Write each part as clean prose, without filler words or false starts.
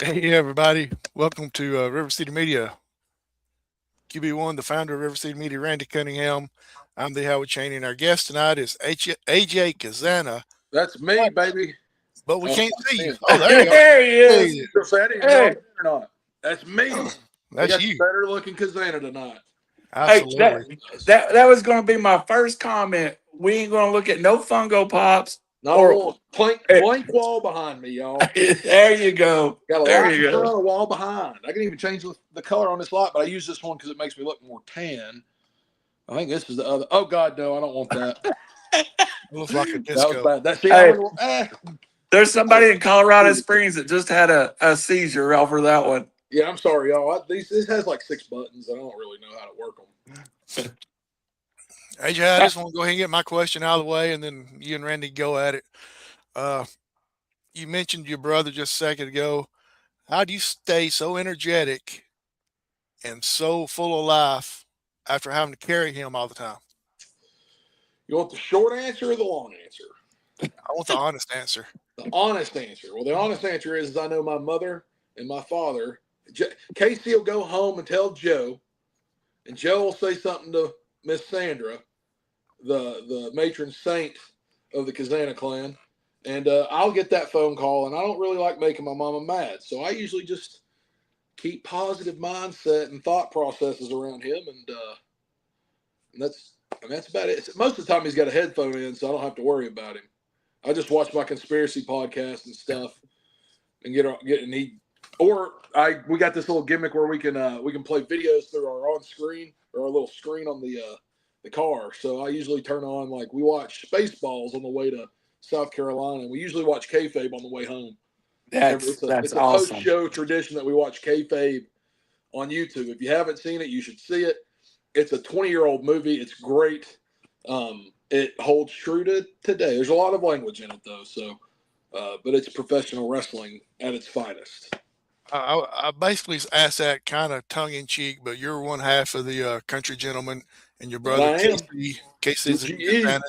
Hey everybody, welcome to River City Media. QB1, the founder of River City Media, Randy Cunningham. I'm the Howard Cheney, and our guest tonight is AJ Cazana, That's me, baby. but we Oh, can't see you. man. Oh, there you are. There he is. Hey, So I didn't know I Hey, was there or not. That's me. I that's got the you. better looking Cazana tonight. hey, that Absolutely. that that was going to be my first comment. We ain't going to look at no Fungo Pops No or. one. Blank wall behind me, y'all. There you go. Got a There lot you in go. front, a wall behind. I can even change the color on this light, but I use this one because it makes me look more tan. I think this is the other. Oh God, no, I don't want that. It looks like a That was disco. bad. That see, I Hey, went. there's somebody in Colorado Springs that just had a seizure over that one. Yeah, I'm sorry, y'all. This has like 6 buttons. I don't really know how to work them. AJ, I just want to go ahead and get my question out of the way, and then you and Randy go at it. Uh, you mentioned your brother just a second ago. How do you stay so energetic and so full of life after having to carry him all the time? You want the short answer or the long answer? I want the honest answer. The honest answer. Well, the honest answer is I know my mother and my father. Casey will go home and tell Joe, and Joe will say something to Miss Sandra, the matron saint of the Cazana clan, and I'll get that phone call. And I don't really like making my mama mad, so I usually just keep positive mindset and thought processes around him, and that's about it. Most of the time he's got a headphone in, so I don't have to worry about him. I just watch my conspiracy podcast and stuff, and we got this little gimmick where we can play videos through our on screen or our little screen on the car. So I usually turn on, like, we watch Spaceballs on the way to South Carolina, and we usually watch kayfabe on the way home. That's It's a post awesome. show tradition that we watch kayfabe on YouTube. If you haven't seen it, you should see it. It's a 20-year-old movie. It's great. It holds true to today. There's a lot of language in it, though. So, but it's professional wrestling at its finest. I basically asked that kind of tongue in cheek, but you're one half of the country gentleman, and your That brother I am. Casey's in GE. Atlanta,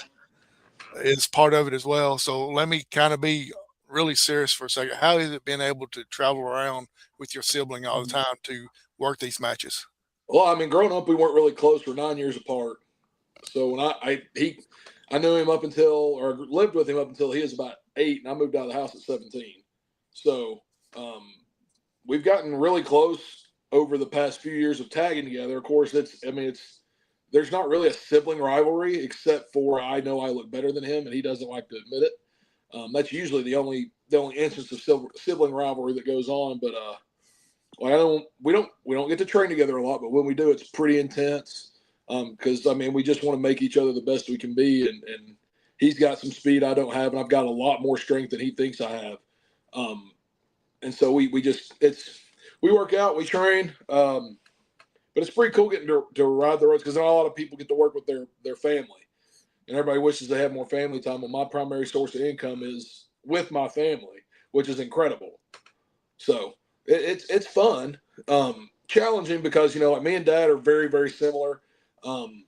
is part of it as well. So let me kind of be really serious for a second. How has it been able to travel around with your sibling all the time to work these matches? Well, I mean, growing up, we weren't really close. We're 9 years apart. So when I knew him up until, or lived with him up until he was about 8, and I moved out of the house at 17. So um, we've gotten really close over the past few years of tagging together. Of course, there's not really a sibling rivalry except for I know I look better than him, and he doesn't like to admit it. That's usually the only instance of sibling rivalry that goes on. But like we don't get to train together a lot, but when we do, it's pretty intense. Because I mean, we just want to make each other the best we can be, and he's got some speed I don't have, and I've got a lot more strength than he thinks I have. Um, and so we work out, we train, but it's pretty cool getting to ride the roads because not a lot of people get to work with their family, and everybody wishes they had more family time. But my primary source of income is with my family, which is incredible. So it's fun, challenging because like me and Dad are very very similar. Um,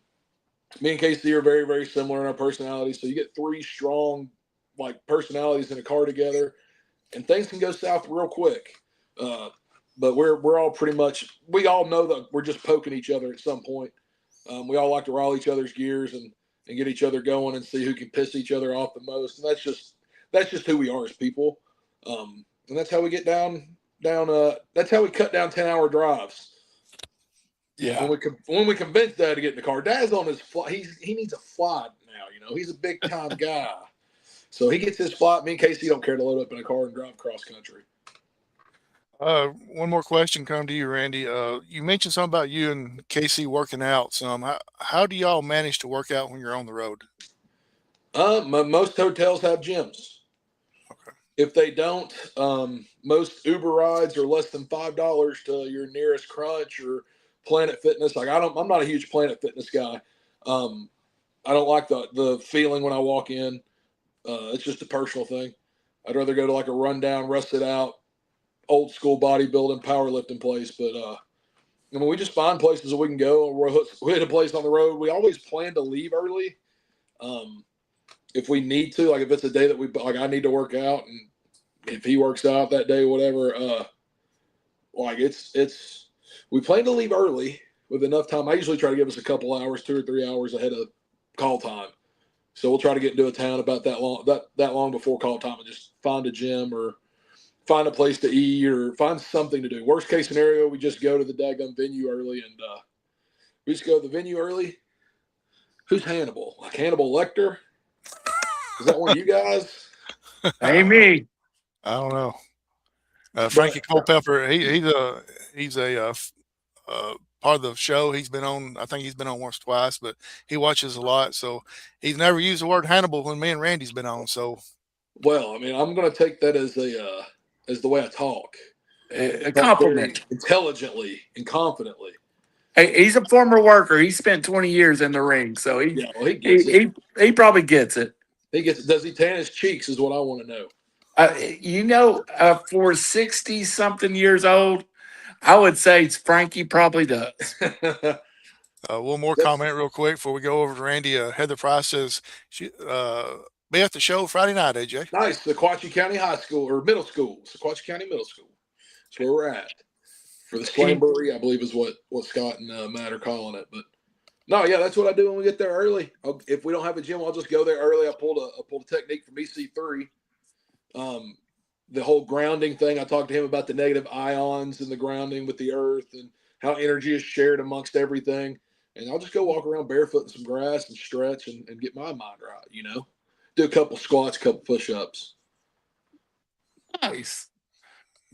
Me and Casey are very very similar in our personalities. So you get 3 strong like personalities in a car together, and things can go south real quick. Uh, but we're all pretty much we all know that we're just poking each other at some point. We all like to rile each other's gears and get each other going and see who can piss each other off the most. And that's just who we are as people. And that's how we get down. That's how we cut down 10-hour drives. Yeah. When we convince Dad to get in the car, Dad's on his flight. He needs a flight now. He's a big time guy, so he gets his flight. Me and Casey don't care to load up in a car and drive cross country. One more question come to you, Randy. You mentioned something about you and Casey working out some. How do y'all manage to work out when you're on the road? Most hotels have gyms. Okay. If they don't, most Uber rides are less than $5 to your nearest Crunch or Planet Fitness. Like I'm not a huge Planet Fitness guy. Um, I don't like the feeling when I walk in. It's just a personal thing. I'd rather go to like a rundown, rusted out, old school bodybuilding, powerlifting place. But I mean, we just find places that we can go. We hit a place on the road. We always plan to leave early. Um, if we need to, like if it's a day that I need to work out, and if he works out that day, whatever. like we plan to leave early with enough time. I usually try to give us a couple hours, 2 or 3 hours ahead of call time. So we'll try to get into a town about that long before call time and just find a gym or find a place to eat or find something to do. Worst case scenario, we just go to the daggum venue early and we just go to the venue early. Who's Hannibal? Like Hannibal Lecter? Is that one of you guys? Ain't me. I don't know. Frankie Culpepper, he's a part of the show. He's been on, I think he's been on once, twice, but he watches a lot. So he's never used the word Hannibal when me and Randy's been on. So, well, I mean, I'm going to take that as the way I talk. A compliment. Intelligently and confidently. Hey, he's a former worker. He spent 20 years in the ring, so he gets it. He probably gets it. He gets it. Does he tan his cheeks is what I want to know. For 60-something years old, I would say Frankie probably does. One more comment real quick before we go over to Randy. Heather Price says she be at the show Friday night, AJ. Nice. Sequatchie County High School or Middle School. Sequatchie County Middle School. That's where we're at. For the Slamboree, I believe is what Scott and Matt are calling it. But no, yeah, that's what I do when we get there early. If we don't have a gym, I'll just go there early. I pulled a technique from EC3. The whole grounding thing. I talked to him about the negative ions and the grounding with the earth and how energy is shared amongst everything. And I'll just go walk around barefoot in some grass and stretch and get my mind right, Do a couple squats, a couple push-ups. Nice.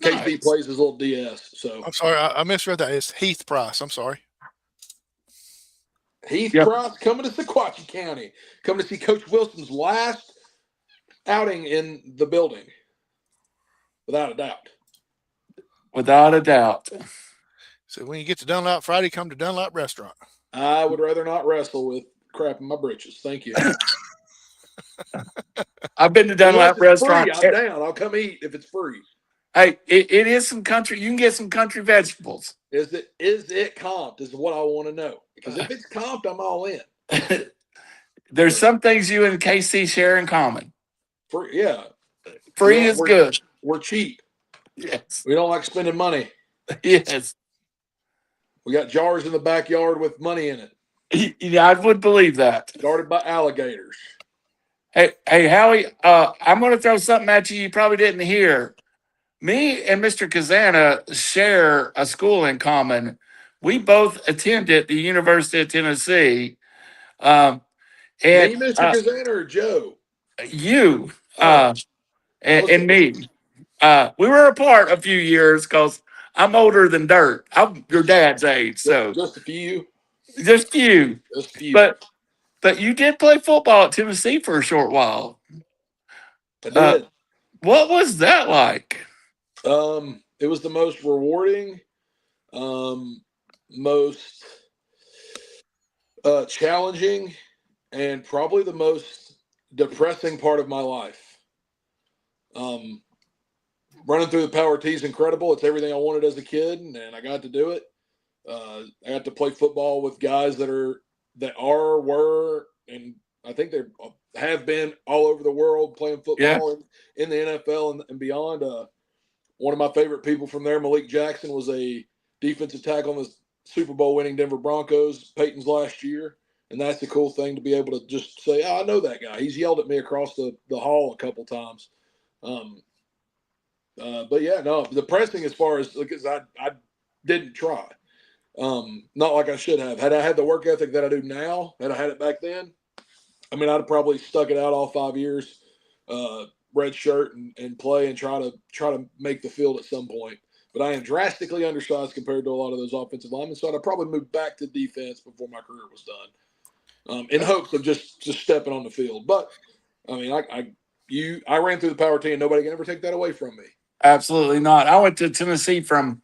KP plays his little DS. So I'm sorry, I misread that. It's Heath Price. I'm sorry. Heath Price coming to Sequatchie County, coming to see Coach Wilson's last outing in the building, without a doubt. Without a doubt. So when you get to Dunlap Friday, come to Dunlap Restaurant. I would rather not wrestle with crap in my britches. Thank you. I've been to Dunlap Restaurant. Free, I'm down. I'll come eat if it's free. Hey, it is some country. You can get some country vegetables. Is it comped? Is what I want to know. Because if it's comped, I'm all in. There's some things you and KC share in common. Free is good. We're cheap. Yes. We don't like spending money. Yes. We got jars in the backyard with money in it. Yeah, I would believe that. Guarded by alligators. Hey, Howie, I'm going to throw something at you probably didn't hear. Me and Mr. Cazana share a school in common. We both attended the University of Tennessee. And Me, Mr. Cazana, or Joe? You and me. We were apart a few years because I'm older than dirt. I'm your dad's age, so just a few. Just few. Just few. But you did play football at Tennessee for a short while. I did. What was that like? It was the most rewarding, most challenging, and probably the most depressing part of my life. Running through the Power T is incredible. It's everything I wanted as a kid, and I got to do it. I got to play football with guys that were, and I think they have been all over the world playing football in the NFL and beyond. One of my favorite people from there, Malik Jackson, was a defensive tackle on the Super Bowl winning Denver Broncos, Peyton's last year. And that's the cool thing to be able to just say, I know that guy. He's yelled at me across the hall a couple times. But yeah, no, depressing as far as because I didn't try. Not like I should have. Had I had the work ethic that I do now, had I had it back then, I mean, I'd have probably stuck it out all 5 years, red shirt and play and try to make the field at some point. But I am drastically undersized compared to a lot of those offensive linemen, so I'd probably move back to defense before my career was done, in hopes of just stepping on the field. But I mean, I ran through the Power T, and nobody can ever take that away from me. Absolutely not. I went to Tennessee from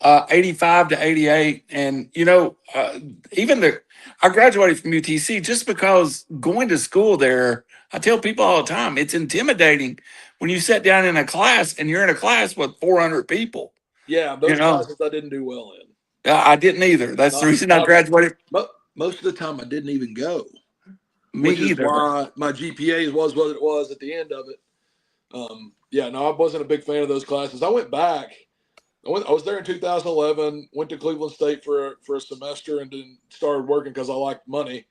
85 to 88, and I graduated from UTC just because going to school there. I tell people all the time, it's intimidating when you sit down in a class and you're in a class with 400 people. Yeah, those classes I didn't do well in. I didn't either. That's the reason I graduated. Most of the time, I didn't even go. Me which either. Is why my GPA was what it was at the end of it. I wasn't a big fan of those classes. I went back I was there in 2011. Went to Cleveland State for a semester, and then started working because I liked money.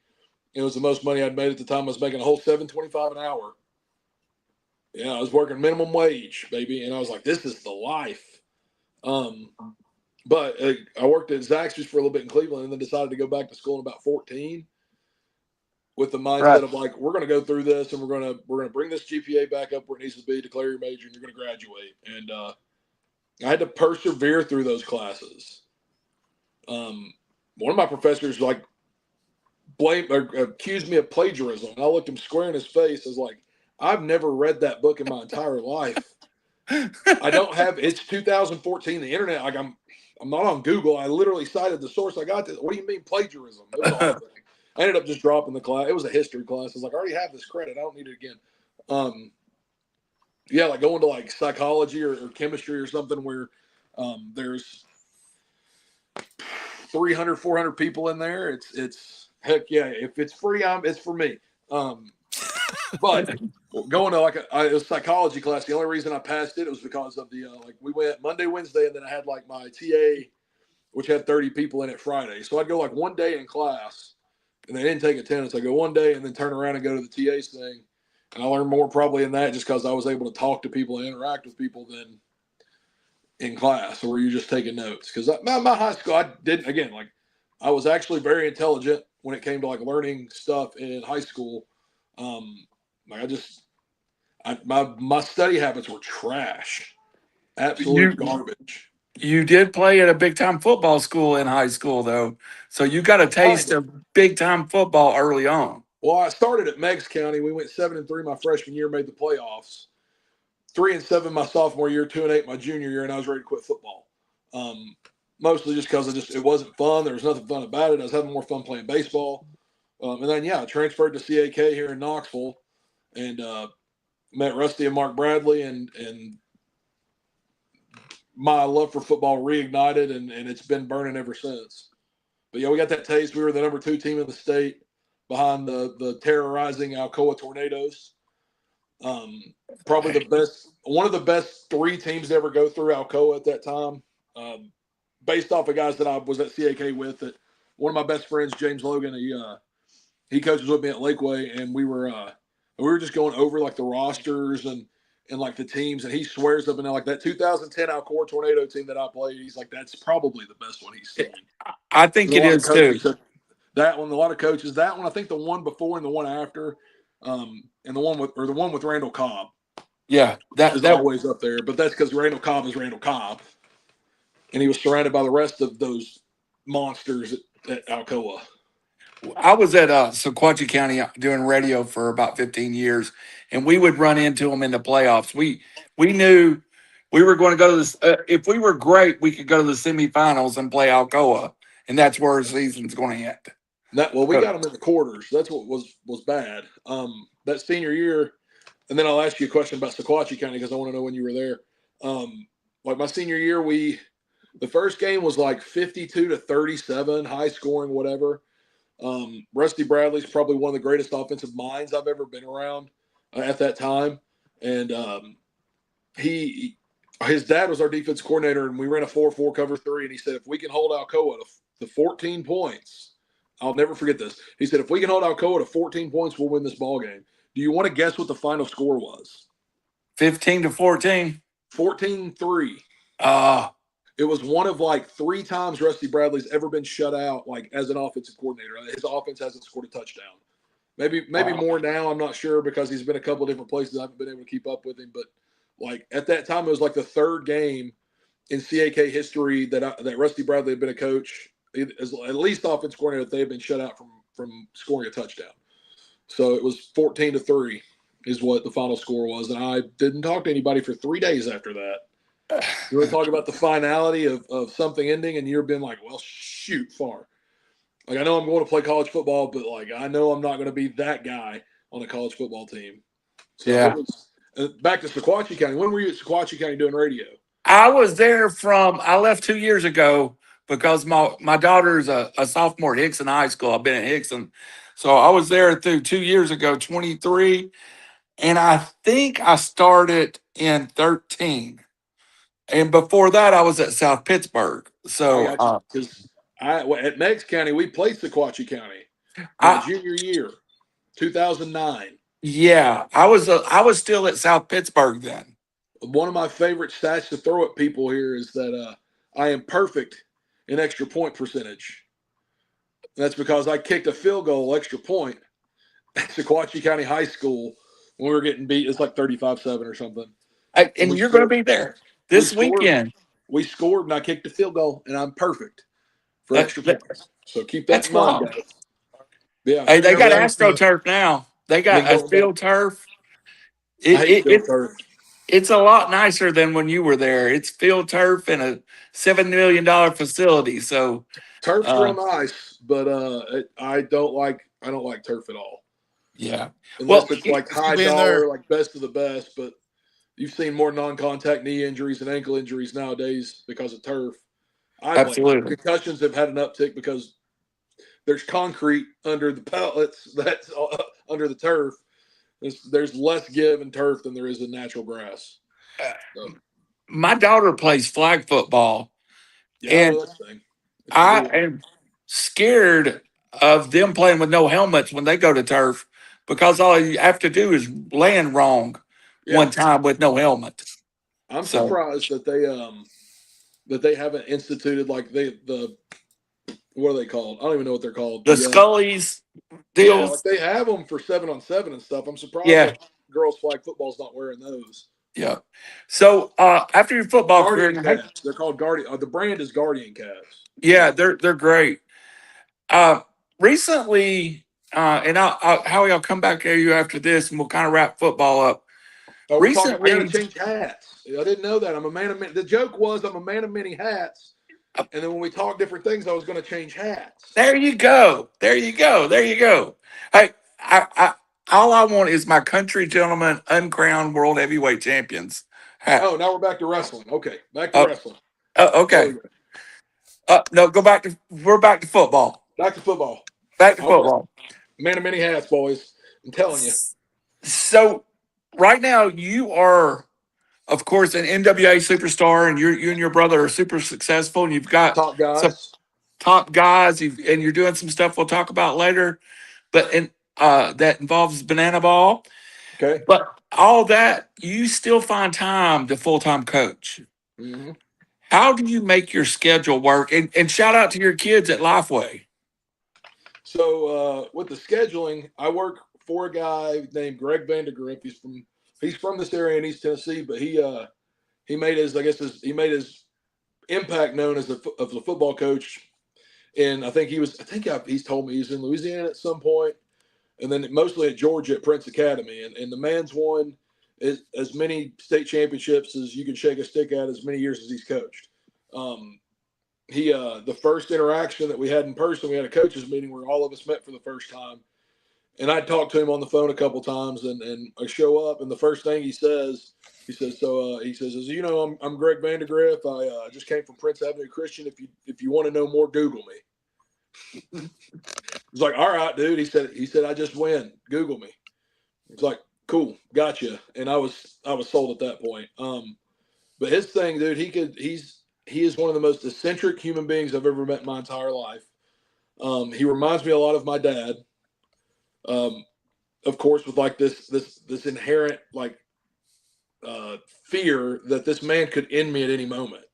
It was the most money I'd made at the time. I was making a whole $7.25 an hour. Yeah, I was working minimum wage, baby, and I was like, "This is the life." But I worked at Zaxby's for a little bit in Cleveland, and then decided to go back to school in about 14, with the mindset Right. of like, we're going to go through this, and we're going to bring this GPA back up where it needs to be, declare your major, and you're going to graduate. And I had to persevere through those classes. One of my professors like accused me of plagiarism, and I looked him square in his face. I was like, I've never read that book in my entire life. I don't have. It's 2014. The internet, like I'm not on Google. I literally cited the source. I got this. What do you mean plagiarism? It was a whole thing. I ended up just dropping the class. It was a history class. I was like, I already have this credit. I don't need it again. Yeah, like going to like psychology or chemistry or something where there's 300, 400 people in there. It's heck yeah. If it's free, it's for me. But going to like a psychology class, the only reason I passed it was because of the like we went Monday, Wednesday, and then I had like my TA, which had 30 people in it Friday. So I'd go like one day in class, and they didn't take attendance. I go one day and then turn around and go to the TA's thing, and I learned more probably in that just because I was able to talk to people and interact with people than in class, or you're just taking notes. Because my high school, I didn't again like I was actually very intelligent when it came to like learning stuff in high school. Like my study habits were trash, absolute garbage. You did play at a big time football school in high school, though, so you got a taste of big time football early on. Well, I started at Meigs County. We went 7-3 my freshman year, made the playoffs. 3-7 my sophomore year, 2-8 my junior year, and I was ready to quit football. Mostly just because it wasn't fun. There was nothing fun about it. I was having more fun playing baseball. And then I transferred to CAK here in Knoxville, and met Rusty and Mark Bradley, and my love for football reignited, and it's been burning ever since. But yeah, we got that taste. We were the number 2 team in the state behind the terrorizing Alcoa Tornadoes. Probably one of the best 3 teams to ever go through Alcoa at that time. Based off of guys that I was at CAK with, that one of my best friends, James Logan, he coaches with me at Lakeway, and we were just going over like the rosters and like the teams, and he swears up and down like that 2010 Alcoa Tornado team that I played. He's like, that's probably the best one he's seen. I think it is too. That one, a lot of coaches. That one, I think the one before and the one after, and the one with Randall Cobb. Yeah, that always up there. But that's because Randall Cobb is Randall Cobb, and he was surrounded by the rest of those monsters at Alcoa. I was at Sequatchie County doing radio for about 15 years, and we would run into them in the playoffs. We knew we were going to go to this. If we were great, we could go to the semifinals and play Alcoa, and that's where our season's going to end. We got them in the quarters. That's what was bad. That senior year, and then I'll ask you a question about Sequatchie County because I want to know when you were there. Like my senior year, the first game was like 52-37, high scoring, whatever. Rusty Bradley's probably one of the greatest offensive minds I've ever been around at that time. And his dad was our defense coordinator, and we ran a 4-4 cover 3. And he said, if we can hold Alcoa to 14 points, I'll never forget this. He said, if we can hold Alcoa to 14 points, we'll win this ball game. Do you want to guess what the final score was? 15-14. 14-3. It was one of like 3 times Rusty Bradley's ever been shut out, like as an offensive coordinator. His offense hasn't scored a touchdown. Maybe more now. I'm not sure because he's been a couple of different places. I haven't been able to keep up with him. But like at that time, it was like the 3rd game in CAK history that Rusty Bradley had been a coach, at least offensive coordinator, that they had been shut out from scoring a touchdown. So it was 14-3 is what the final score was. And I didn't talk to anybody for 3 days after that. You want to talk about the finality of something ending, and you're being like, well, shoot, far. Like, I know I'm going to play college football, but, like, I know I'm not going to be that guy on a college football team. So yeah. Back to Sequatchie County. When were you at Sequatchie County doing radio? I was there I left 2 years ago because my daughter's a sophomore at Hickson High School. I've been at Hickson. So I was there through 2 years ago, 23. And I think I started in 13. And before that, I was at South Pittsburgh. I So got you because at Meigs County we played Sequatchie County my I junior year, 2009. yeah, I was still at South Pittsburgh then. One of my favorite stats to throw at people here is that I am perfect in extra point percentage. That's because I kicked a field goal extra point at Sequatchie County High School when we were getting beat. It's like 35-7 or something. And you're going to be there this weekend. We scored, and I kicked a field goal, and I'm perfect for extra That- points. So keep That's that in mind, wild. guys. Yeah, Hey, they got Yeah, AstroTurf now. They got Been a going field turf. I hate field It turf. it's a lot nicer than when you were there. It's field turf and a $7 million facility. So Turf's real nice, but I don't like turf at all. yeah. Unless Well, it's like high being dollar, there. like best of the best. But you've seen more non-contact knee injuries and ankle injuries nowadays because of turf. I blame it. Absolutely. Concussions have had an uptick because there's concrete under the pellets that's under the turf. There's less give in turf than there is in natural grass. So, My daughter plays flag football, yeah, I and know that thing. It's I cool. am scared of them playing with no helmets when they go to turf because all you have to do is land wrong Yeah. one time with no helmet. I'm So- surprised that they haven't instituted like the what are they called? I don't even know what they're called. The Scullies Yeah, deals. like they have them for 7-on-7 and stuff. I'm surprised Yeah. like girls flag football's not wearing those. Yeah. So after your football Guardian career, calves. They're called Guardian. The brand is Guardian calves. yeah, they're great. Recently, and Howie, I'll come back to you after this, and we'll kind of wrap football up. Oh, we're talking. We Recently- got to change hats. I didn't know that. I'm a man of many. The joke was I'm a man of many hats, and then when we talk different things, I was going to change hats. There you go. There you go. There you go. Hey, all I want is my country gentlemen uncrowned world heavyweight champions. hat. Oh, now we're back to wrestling. Okay, back to wrestling. Okay. No, we're back to football. Back to football. Back to Okay. football. Man of many hats, boys. I'm telling you. So right now you are, of course, an NWA superstar, and you and your brother are super successful, and you've got Top guys. some top guys, and you're doing some stuff we'll talk about later, but that involves banana ball. Okay. But all that, you still find time to full-time coach. Mm-hmm. How do you make your schedule work? And shout out to your kids at Lifeway. So with the scheduling, I work for a guy named Greg Vandergriff. He's from this area in East Tennessee, but he made his impact known as a football coach. And he's told me he's in Louisiana at some point, and then mostly at Georgia at Prince Academy. And the man's won as many state championships as you can shake a stick at, as many years as he's coached. The first interaction that we had in person, we had a coaches meeting where all of us met for the first time. And I talked to him on the phone a couple times, and I show up, and the first thing he says, as you know, I'm Greg Vandergriff. I just came from Prince Avenue Christian. If you want to know more, Google me. It's like, all right, dude. He said, I just win. Google me. It's like, cool, gotcha. And I was sold at that point. But his thing, dude, he is one of the most eccentric human beings I've ever met in my entire life. He reminds me a lot of my dad. Of course, with like this inherent like fear that this man could end me at any moment.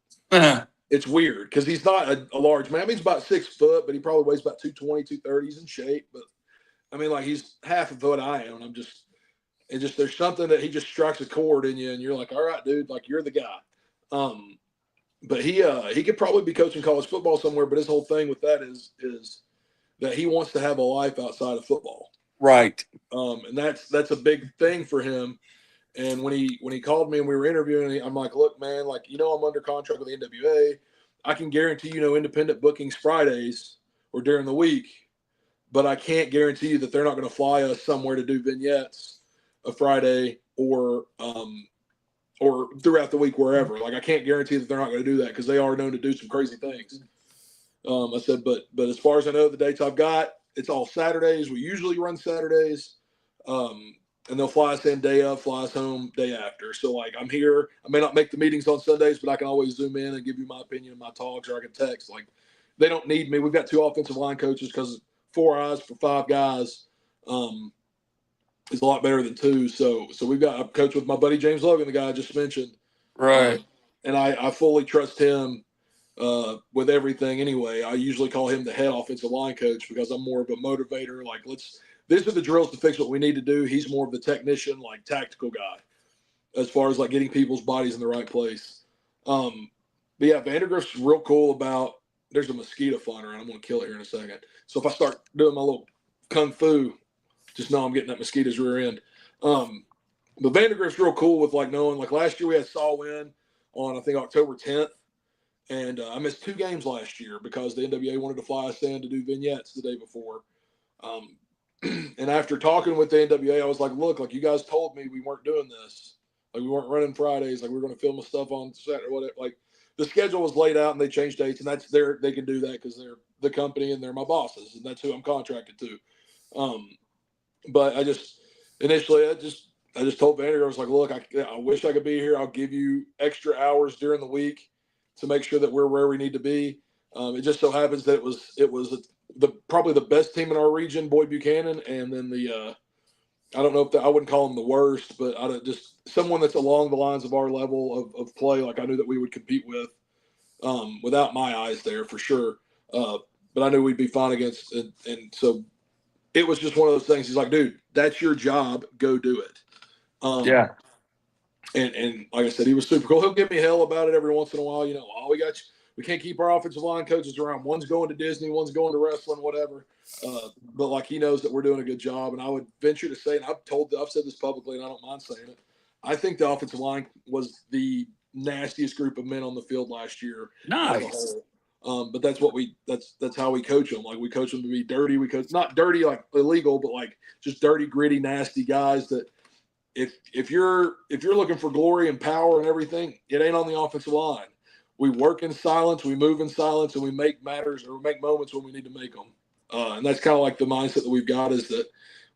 It's weird because he's not a large man. I mean, he's about 6 foot, but he probably weighs about 220, 230. He's in shape, but I mean, like he's half of what I am. There's something that he just strikes a chord in you, and you're like, all right, dude, like you're the guy. But he could probably be coaching college football somewhere, but his whole thing with that is that he wants to have a life outside of football. Right. And that's a big thing for him. And when he called me and we were interviewing, I'm like, look, man, like, you know, I'm under contract with the NWA. I can guarantee you no independent bookings Fridays or during the week, but I can't guarantee you that they're not going to fly us somewhere to do vignettes a Friday or throughout the week, wherever. Like, I can't guarantee that they're not going to do that because they are known to do some crazy things. I said, but as far as I know, the dates I've got, it's all Saturdays. We usually run Saturdays. and they'll fly us in day of, fly us home day after. So like I'm here. I may not make the meetings on Sundays, but I can always zoom in and give you my opinion and my talks, or I can text. Like they don't need me. We've got 2 offensive line coaches because 4 eyes for 5 guys is a lot better than 2. So we've got a coach with my buddy James Logan, the guy I just mentioned, Right. and I fully trust him with everything. Anyway, I usually call him the head offensive line coach because I'm more of a motivator. Like these are the drills to fix what we need to do. He's more of the technician, like tactical guy, as far as like getting people's bodies in the right place. But yeah, Vandergrift's real cool about. There's a mosquito flying around. I'm going to kill it here in a second. So if I start doing my little kung fu, just know I'm getting that mosquito's rear end. But Vandergrift's real cool with like knowing. Like last year we had Saul win on I think October 10th, and I missed 2 games last year because the NWA wanted to fly us in to do vignettes the day before. And after talking with the NWA, I was like, look, like you guys told me we weren't doing this. Like we weren't running Fridays. Like we were going to film the stuff on Saturday or whatever. Like the schedule was laid out and they changed dates, and that's they can do that because they're the company and they're my bosses, and that's who I'm contracted to. But I just told Vander, I was like, look, I wish I could be here. I'll give you extra hours during the week to make sure that we're where we need to be. It just so happens that it was probably the best team in our region, Boyd Buchanan, and then I don't know if I wouldn't call them the worst, but just someone that's along the lines of our level of play. Like I knew that we would compete with, without my eyes there for sure. But I knew we'd be fine against, and so it was just one of those things. He's like, dude, that's your job. Go do it. Yeah. And like I said, he was super cool. He'll give me hell about it every once in a while. You know, we can't keep our offensive line coaches around. One's going to Disney, one's going to wrestling, whatever. But like he knows that we're doing a good job. And I would venture to say, and I've said this publicly, and I don't mind saying it. I think the offensive line was the nastiest group of men on the field last year. Nice. But that's how we coach them. Like we coach them to be dirty. We coach not dirty like illegal, but like just dirty, gritty, nasty guys that if you're looking for glory and power and everything, it ain't on the offensive line. We work in silence, we move in silence, and we make matters or make moments when we need to make them. And that's kind of like the mindset that we've got is that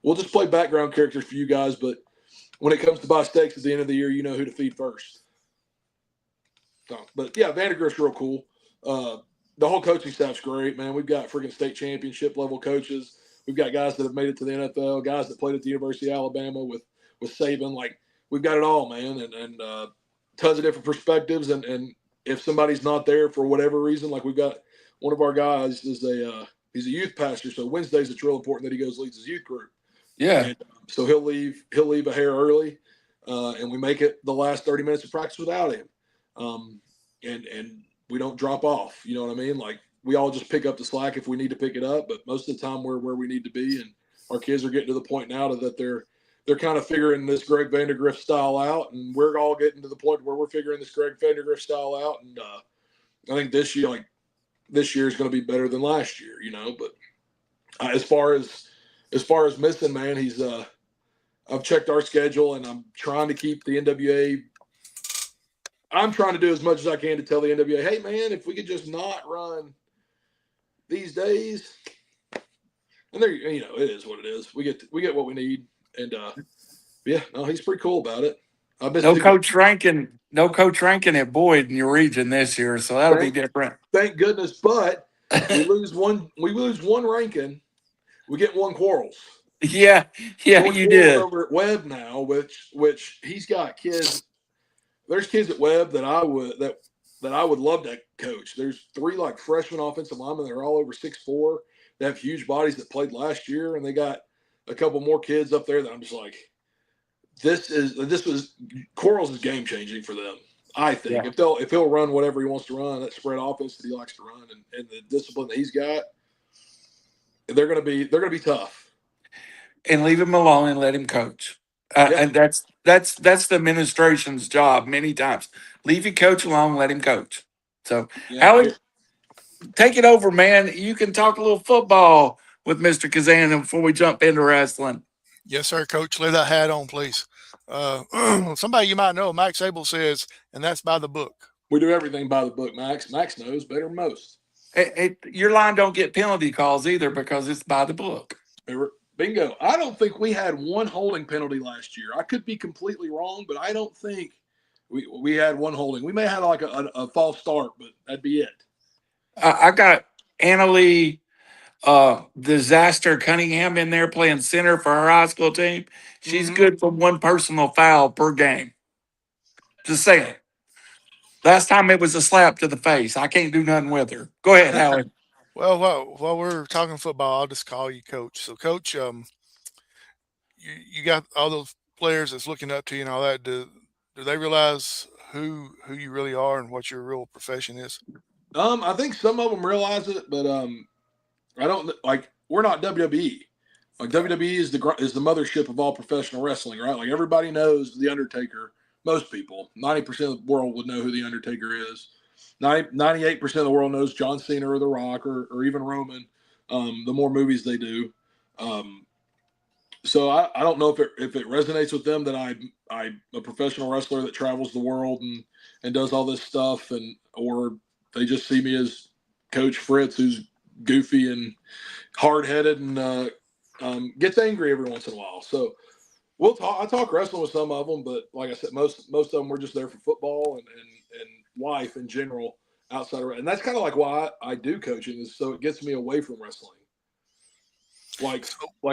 we'll just play background characters for you guys, but when it comes to buy steaks at the end of the year, you know who to feed first. So, but yeah, Vandergrift's real cool. The whole coaching staff's great, man. We've got freaking state championship level coaches. We've got guys that have made it to the NFL, guys that played at the University of Alabama with Saban. Like we've got it all, man, and tons of different perspectives. And if somebody's not there for whatever reason, like we've got one of our guys is he's a youth pastor, so Wednesdays it's real important that he goes leads his youth group. Yeah. And so he'll leave a hair early, and we make it the last 30 minutes of practice without him. And we don't drop off. You know what I mean? Like we all just pick up the slack if we need to pick it up, but most of the time we're where we need to be. And our kids are getting to the point now that they're kind of figuring this Greg Vandergrift style out, and we're all getting to the point where we're figuring this Greg Vandergrift style out. And I think this year is going to be better than last year, you know. But as far as missing, man, he's I've checked our schedule, and I'm trying to keep the NWA. I'm trying to do as much as I can to tell the NWA, hey man, if we could just not run these days, and there, you know, it is what it is. We get what we need. And yeah, no, he's pretty cool about it. No Coach Rankin at Boyd in your region this year, so that'll be different. Thank goodness. But we lose one Rankin, we get one Quarles. Yeah, you did. Over at Webb now, which he's got kids. There's kids at Webb that I would love to coach. There's 3 like freshman offensive linemen that are all over 6'4". They have huge bodies that played last year, and they got a couple more kids up there that I'm just like, this was Quarles is game changing for them. I think if he'll run whatever he wants to run, that spread offense that he likes to run, and the discipline that he's got, they're gonna be tough. And leave him alone and let him coach. And that's the administration's job many times. Leave your coach alone, let him coach. So Howie, take it over, man. You can talk a little football with Mr. Cazana before we jump into wrestling. Yes, sir, Coach. Lay that hat on, please. Somebody you might know, Max Abel says, and that's by the book. We do everything by the book, Max. Max knows better than most. Your line don't get penalty calls either because it's by the book. Bingo. I don't think we had one holding penalty last year. I could be completely wrong, but I don't think we had one holding. We may have had like a false start, but that'd be it. I got Annalie Disaster Cunningham in there playing center for her high school team. She's good for one personal foul per game. Just saying. Last time it was a slap to the face. I can't do nothing with her. Go ahead, Howard. Well, while we're talking football, I'll just call you coach. So, coach, you got all those players that's looking up to you and all that. Do they realize who you really are and what your real profession is? I think some of them realize it, but I don't like. We're not WWE. Like WWE is the mothership of all professional wrestling, right? Like everybody knows the Undertaker. Most people, 90% of the world would know who the Undertaker is. 98% of the world knows John Cena or The Rock or even Roman. The more movies they do. So I don't know if it resonates with them that I'm a professional wrestler that travels the world and does all this stuff, or they just see me as Coach Fritts, who's goofy and hard-headed and gets angry every once in a while. So I talk wrestling with some of them, but like I said, most of them were just there for football and life in general outside of, and that's kind of like why I do coaching, is so it gets me away from wrestling. Like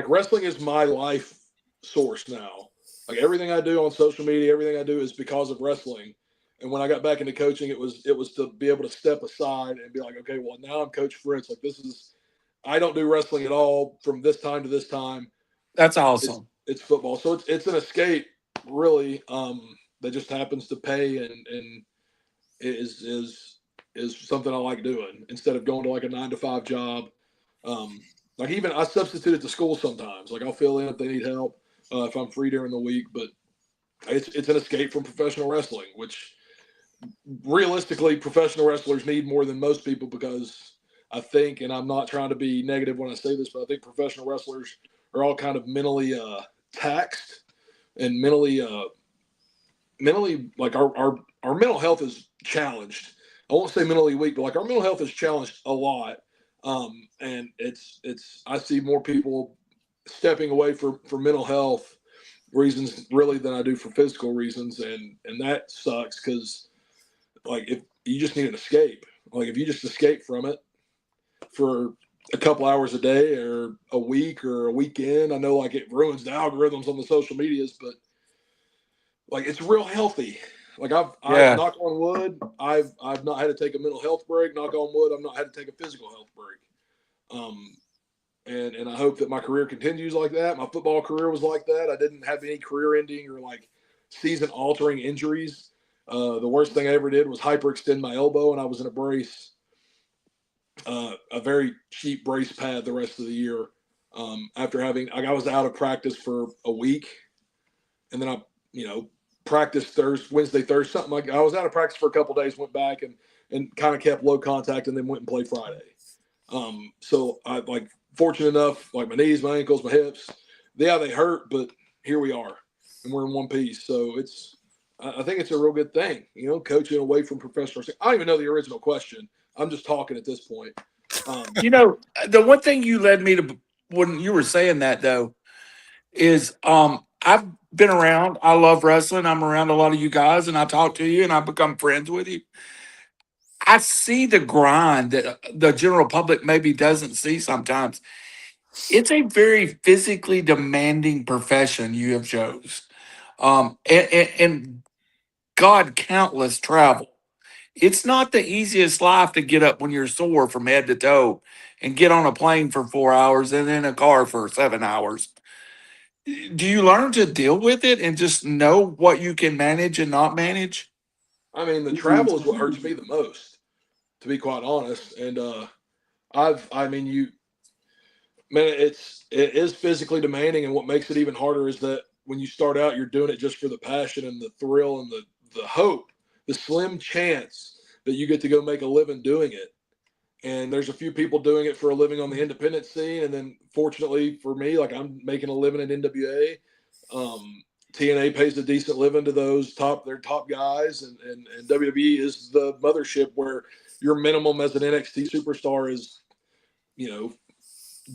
wrestling is my life source now. Like everything I do on social media, everything I do is because of wrestling. And when I got back into coaching, it was to be able to step aside and be like, okay, well, now I'm Coach Fritz. Like I don't do wrestling at all from this time to this time. That's awesome. It's football. So it's an escape, really, that just happens to pay and is something I like doing instead of going to like a 9-to-5 job. Like even I substitute at the school sometimes. Like I'll fill in if they need help if I'm free during the week. But it's an escape from professional wrestling, which realistically professional wrestlers need more than most people, because I think, and I'm not trying to be negative when I say this, but I think professional wrestlers are all kind of mentally taxed and mentally like our mental health is challenged. I won't say mentally weak, but like our mental health is challenged a lot. And I see more people stepping away for mental health reasons really than I do for physical reasons. And that sucks, because like if you just need an escape, like if you just escape from it for a couple hours a day or a week or a weekend, I know like it ruins the algorithms on the social medias, but like it's real healthy. Like I've knock on wood, I've not had to take a mental health break. Knock on wood, I've not had to take a physical health break. And I hope that my career continues like that. My football career was like that. I didn't have any career ending or like season altering injuries. The worst thing I ever did was hyperextend my elbow, and I was in a brace, a very cheap brace pad the rest of the year. After I was out of practice for a week, and then I practiced Wednesday, Thursday, something like I was out of practice for a couple of days, went back and kind of kept low contact, and then went and played Friday. So I like fortunate enough, like my knees, my ankles, my hips, yeah, they hurt, but here we are and we're in one piece. So I think it's a real good thing, coaching away from professional. I don't even know the original question. I'm just talking at this point. The one thing you led me to when you were saying that though is I've been around. I love wrestling. I'm around a lot of you guys, and I talk to you, and I become friends with you. I see the grind that the general public maybe doesn't see sometimes. It's a very physically demanding profession you have chose, and God, countless travel. It's not the easiest life to get up when you're sore from head to toe and get on a plane for 4 hours and in a car for 7 hours. Do you learn to deal with it and just know what you can manage and not manage? I mean, the travel is what hurts me the most, to be quite honest. And it is physically demanding, and what makes it even harder is that when you start out, you're doing it just for the passion and the thrill and the hope, the slim chance that you get to go make a living doing it. And there's a few people doing it for a living on the independent scene. And then fortunately for me, like I'm making a living at NWA. TNA pays a decent living to their top guys. And WWE is the mothership where your minimum as an NXT superstar is,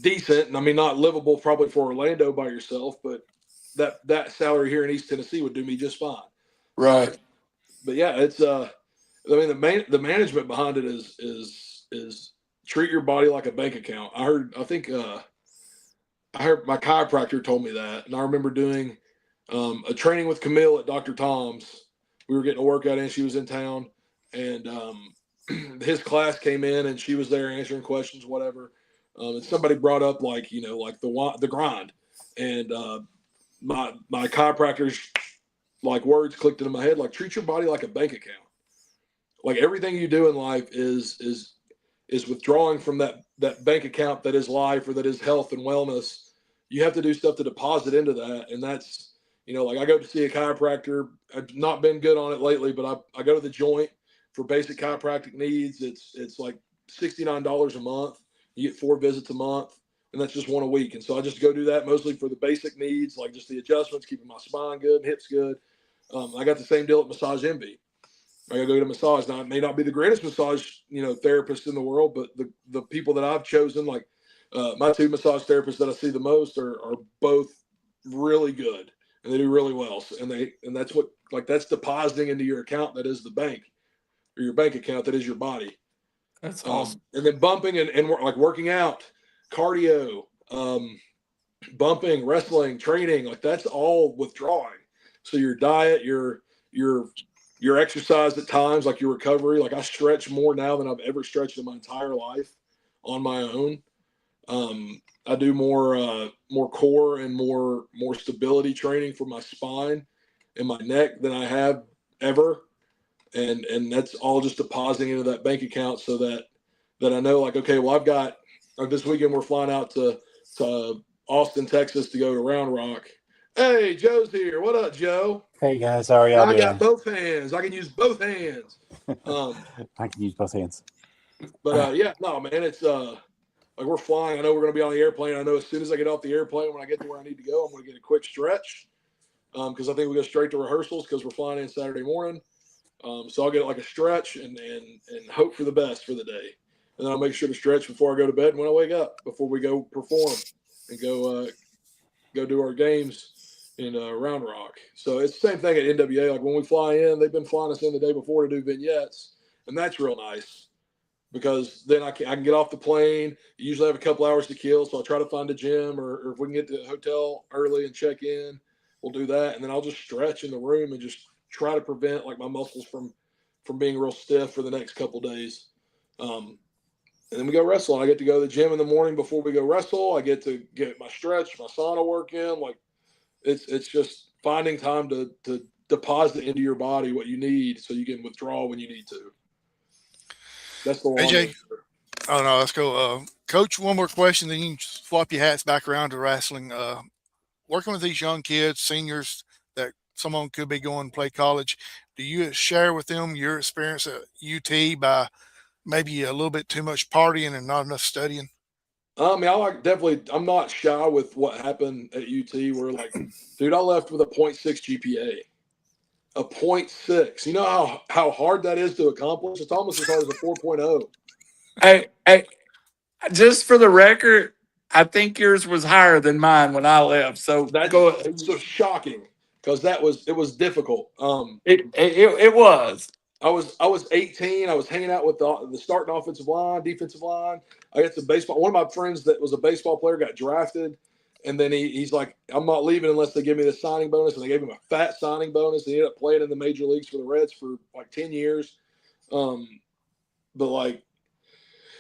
decent, and I mean not livable probably for Orlando by yourself, but that salary here in East Tennessee would do me just fine. Right. But yeah, it's I mean the management behind it is treat your body like a bank account. I heard my chiropractor told me that, and I remember doing a training with Camille at Dr. Tom's. We were getting a workout in. She was in town, and his class came in, and she was there answering questions, whatever. And somebody brought up like the grind, and my chiropractor's like words clicked into my head, like treat your body like a bank account. Like everything you do in life is withdrawing from that bank account that is life or that is health and wellness. You have to do stuff to deposit into that, and that's like I go to see a chiropractor. I've not been good on it lately, but I go to the Joint for basic chiropractic needs. It's like $69 a month. You get 4 visits a month, and that's just one a week. And so I just go do that mostly for the basic needs, like just the adjustments, keeping my spine good, hips good. I got the same deal at Massage Envy. I gotta go get a massage. Now, it may not be the greatest massage, therapist in the world, but the people that I've chosen, like my 2 massage therapists that I see the most, are both really good, and they do really well. And that's what that's depositing into your account that is the bank, or your bank account that is your body. That's awesome. And then bumping and like working out, cardio, bumping, wrestling, training, like that's all withdrawing. So your diet, your exercise at times, like your recovery, like I stretch more now than I've ever stretched in my entire life on my own. I do more core and more stability training for my spine and my neck than I have ever. And that's all just depositing into that bank account so that I know, like, okay, well, I've got this weekend we're flying out to Austin, Texas to go to Round Rock. Hey, Joe's here. What up, Joe? Hey guys, how are y'all doing? I got both hands. I can use both hands. I can use both hands. But yeah, no, man, it's like we're flying. I know we're going to be on the airplane. I know as soon as I get off the airplane, when I get to where I need to go, I'm going to get a quick stretch because I think we go straight to rehearsals because we're flying in Saturday morning. So I'll get like a stretch and hope for the best for the day. And then I'll make sure to stretch before I go to bed and when I wake up, before we go perform and go do our games in Round Rock. So it's the same thing at NWA. Like when we fly in, they've been flying us in the day before to do vignettes, and that's real nice because then I can get off the plane. You usually have a couple hours to kill, so I'll try to find a gym or if we can get to the hotel early and check in, we'll do that, and then I'll just stretch in the room and just try to prevent like my muscles from being real stiff for the next couple days. And then we go wrestle. I get to go to the gym in the morning before we go wrestle. I get to get my stretch, my sauna work in. Like it's just finding time to deposit into your body what you need so you can withdraw when you need to. That's the long AJ, oh no, let's go. Coach, one more question, then you can swap your hats back around to wrestling. Working with these young kids, seniors that someone could be going to play college, do you share with them your experience at UT by maybe a little bit too much partying and not enough studying? I mean, I'm not shy with what happened at UT where like, dude, I left with a 0.6 GPA. A 0.6. You know how hard that is to accomplish? It's almost as hard as a 4.0. Hey, just for the record, I think yours was higher than mine when I left. So It's so shocking because it was difficult. It was. I was 18. I was hanging out with the starting offensive line, defensive line. I got some baseball. One of my friends that was a baseball player got drafted, and then he's like, I'm not leaving unless they give me the signing bonus. And they gave him a fat signing bonus. He ended up playing in the major leagues for the Reds for like 10 years. But like,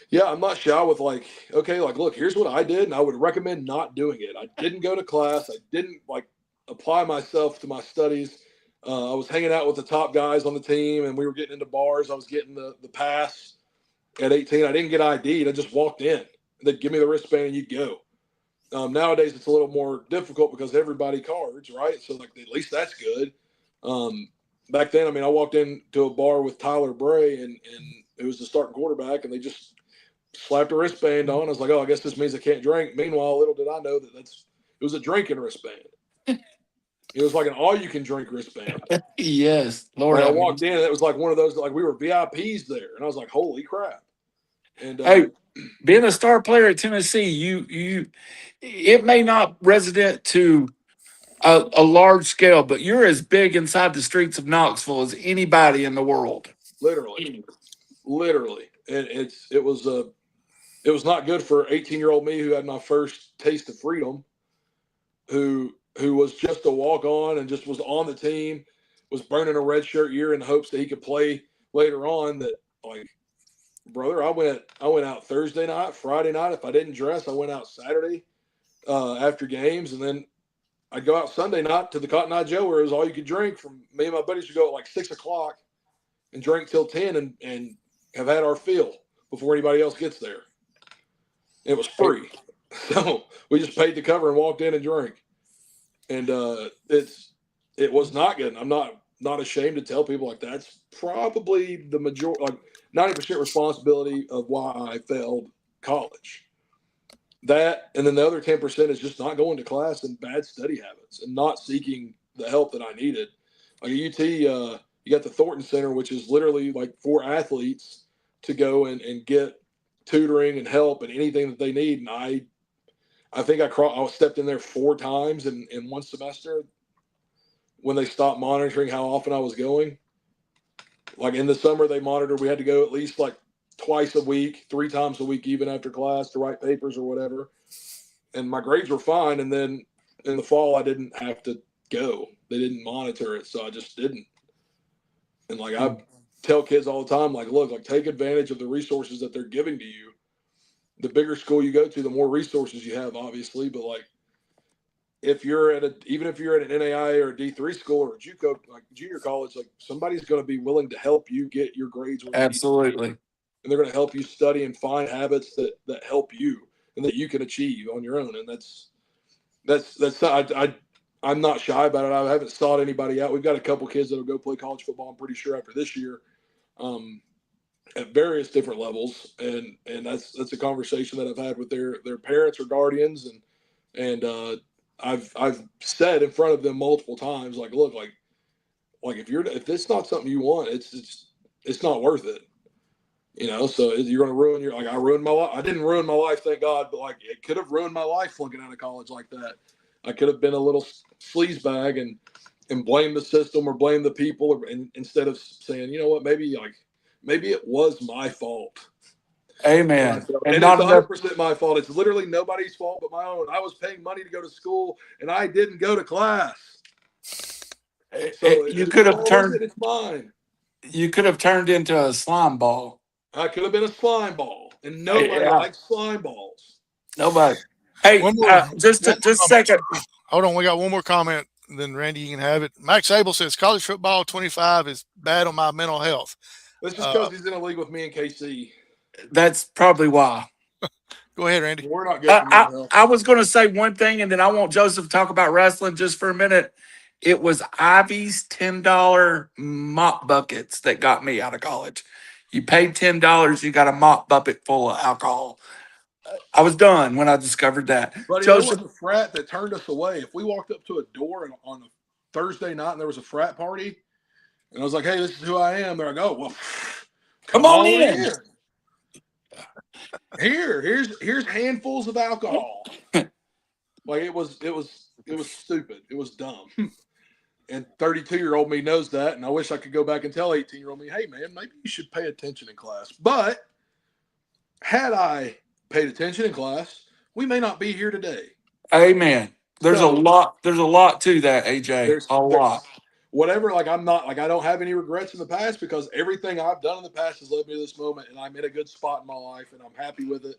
yeah, I'm not shy with like, okay, like, look, here's what I did, and I would recommend not doing it. I didn't go to class. I didn't like apply myself to my studies. I was hanging out with the top guys on the team, and we were getting into bars. I was getting the pass at 18. I didn't get ID'd. I just walked in. They'd give me the wristband, and you'd go. Nowadays, it's a little more difficult because everybody cards, right? So, like, at least that's good. Back then, I mean, I walked into a bar with Tyler Bray, and it was the starting quarterback, and they just slapped a wristband on. I was like, oh, I guess this means I can't drink. Meanwhile, little did I know that it was a drinking wristband. It was like an all-you-can-drink wristband. Yes, Lord. Like I walked in, and it was like one of those, like we were VIPs there, and I was like, "Holy crap!" And hey, being a star player at Tennessee, it may not resident to a large scale, but you're as big inside the streets of Knoxville as anybody in the world. Literally. And it was not good for 18-year-old me who had my first taste of freedom, who was just a walk on and just was on the team, was burning a red shirt year in hopes that he could play later on. That, like, brother, I went out Thursday night, Friday night. If I didn't dress, I went out Saturday after games, and then I'd go out Sunday night to the Cotton Eye Joe where it was all you could drink. From me and my buddies would go at like 6 o'clock and drink till 10 and have had our fill before anybody else gets there. It was free. So we just paid the cover and walked in and drank. And it was not good. I'm not ashamed to tell people, like, that's probably the majority, like 90% responsibility of why I failed college. That, and then the other 10% is just not going to class and bad study habits and not seeking the help that I needed. Like at UT, you got the Thornton Center, which is literally like for athletes to go and get tutoring and help and anything that they need. And I think I stepped in there 4 times in one semester when they stopped monitoring how often I was going. Like in the summer, they monitored. We had to go at least like twice a week, 3 times a week, even after class, to write papers or whatever. And my grades were fine. And then in the fall, I didn't have to go. They didn't monitor it, so I just didn't. And like I tell kids all the time, like, look, like, take advantage of the resources that they're giving to you. The bigger school you go to, the more resources you have, obviously. But like, even if you're at an NAI or a D3 school or a JUCO, like junior college, like somebody's going to be willing to help you get your grades. Absolutely. And they're going to help you study and find habits that help you and that you can achieve on your own. And I'm not shy about it. I haven't sought anybody out. We've got a couple kids that'll go play college football, I'm pretty sure, after this year, at various different levels. And that's a conversation that I've had with their parents or guardians. And I've said in front of them multiple times, like, look, like if it's not something you want, it's not worth it. You know, so you're going to ruin your, like, I ruined my life. I didn't ruin my life, thank God, but like it could have ruined my life flunking out of college like that. I could have been a little sleazebag and blame the system or blame the people, instead of saying, you know what, maybe it was my fault. Amen. And it's 100% my fault. It's literally nobody's fault but my own. I was paying money to go to school and I didn't go to class. So you could have turned. It's mine. You could have turned into a slime ball. I could have been a slime ball, and nobody likes slime balls. Nobody. Hey, just a second. Hold on, we got one more comment. Then Randy, you can have it. Max Abel says college football 25 is bad on my mental health. That's just because he's in a league with me and KC. That's probably why. Go ahead, Randy. We're not good. I was going to say one thing, and then I want Joseph to talk about wrestling just for a minute. It was Ivy's $10 mop buckets that got me out of college. You paid $10, you got a mop bucket full of alcohol. I was done when I discovered that. But Joseph, there was a frat that turned us away. If we walked up to a door on a Thursday night and there was a frat party, and I was like, "Hey, this is who I am," they're like, "Oh, well, come on in. Here's handfuls of alcohol." Like it was stupid. It was dumb. And 32-year-old me knows that, and I wish I could go back and tell 18-year-old me, hey, man, maybe you should pay attention in class. But had I paid attention in class, we may not be here today. Amen. There's a lot to that, AJ. There's a lot. Whatever, like I don't have any regrets in the past because everything I've done in the past has led me to this moment, and I'm in a good spot in my life, and I'm happy with it.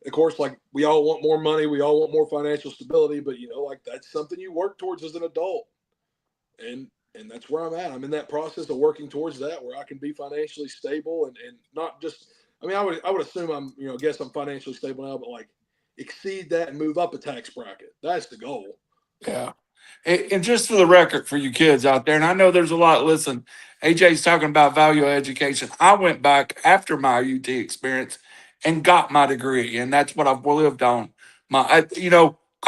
Of course, like we all want more money, we all want more financial stability, but like that's something you work towards as an adult. And that's where I'm at. I'm in that process of working towards that, where I can be financially stable and not just, I mean, I would assume I'm, guess I'm financially stable now, but like exceed that and move up a tax bracket. That's the goal. Yeah. And just for the record for you kids out there, and I know there's a lot, listen, AJ's talking about value of education. I went back after my UT experience and got my degree, and that's what I've lived on. I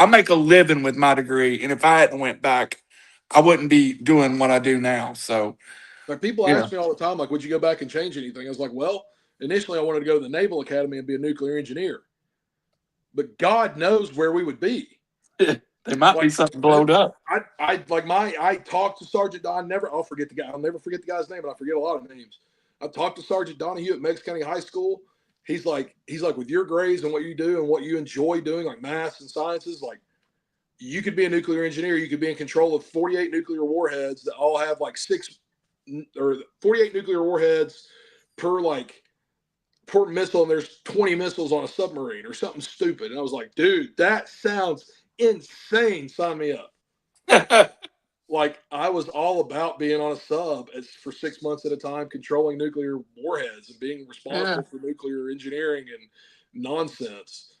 make a living with my degree, and if I hadn't went back, I wouldn't be doing what I do now. So, like people ask me all the time, like, would you go back and change anything? I was like, well, initially I wanted to go to the Naval Academy and be a nuclear engineer. But God knows where we would be. There might be something blowed up. I talked to Sergeant Don. I'll forget the guy. I'll never forget the guy's name, but I forget a lot of names. I talked to Sergeant Donahue at Meigs County High School. He's like, with your grades and what you do and what you enjoy doing, like maths and sciences, like you could be a nuclear engineer. You could be in control of 48 nuclear warheads that all have like 48 nuclear warheads per missile, and there's 20 missiles on a submarine or something stupid. And I was like, dude, that sounds insane. Sign me up. Like, I was all about being on a sub for 6 months at a time, controlling nuclear warheads and being responsible for nuclear engineering and nonsense.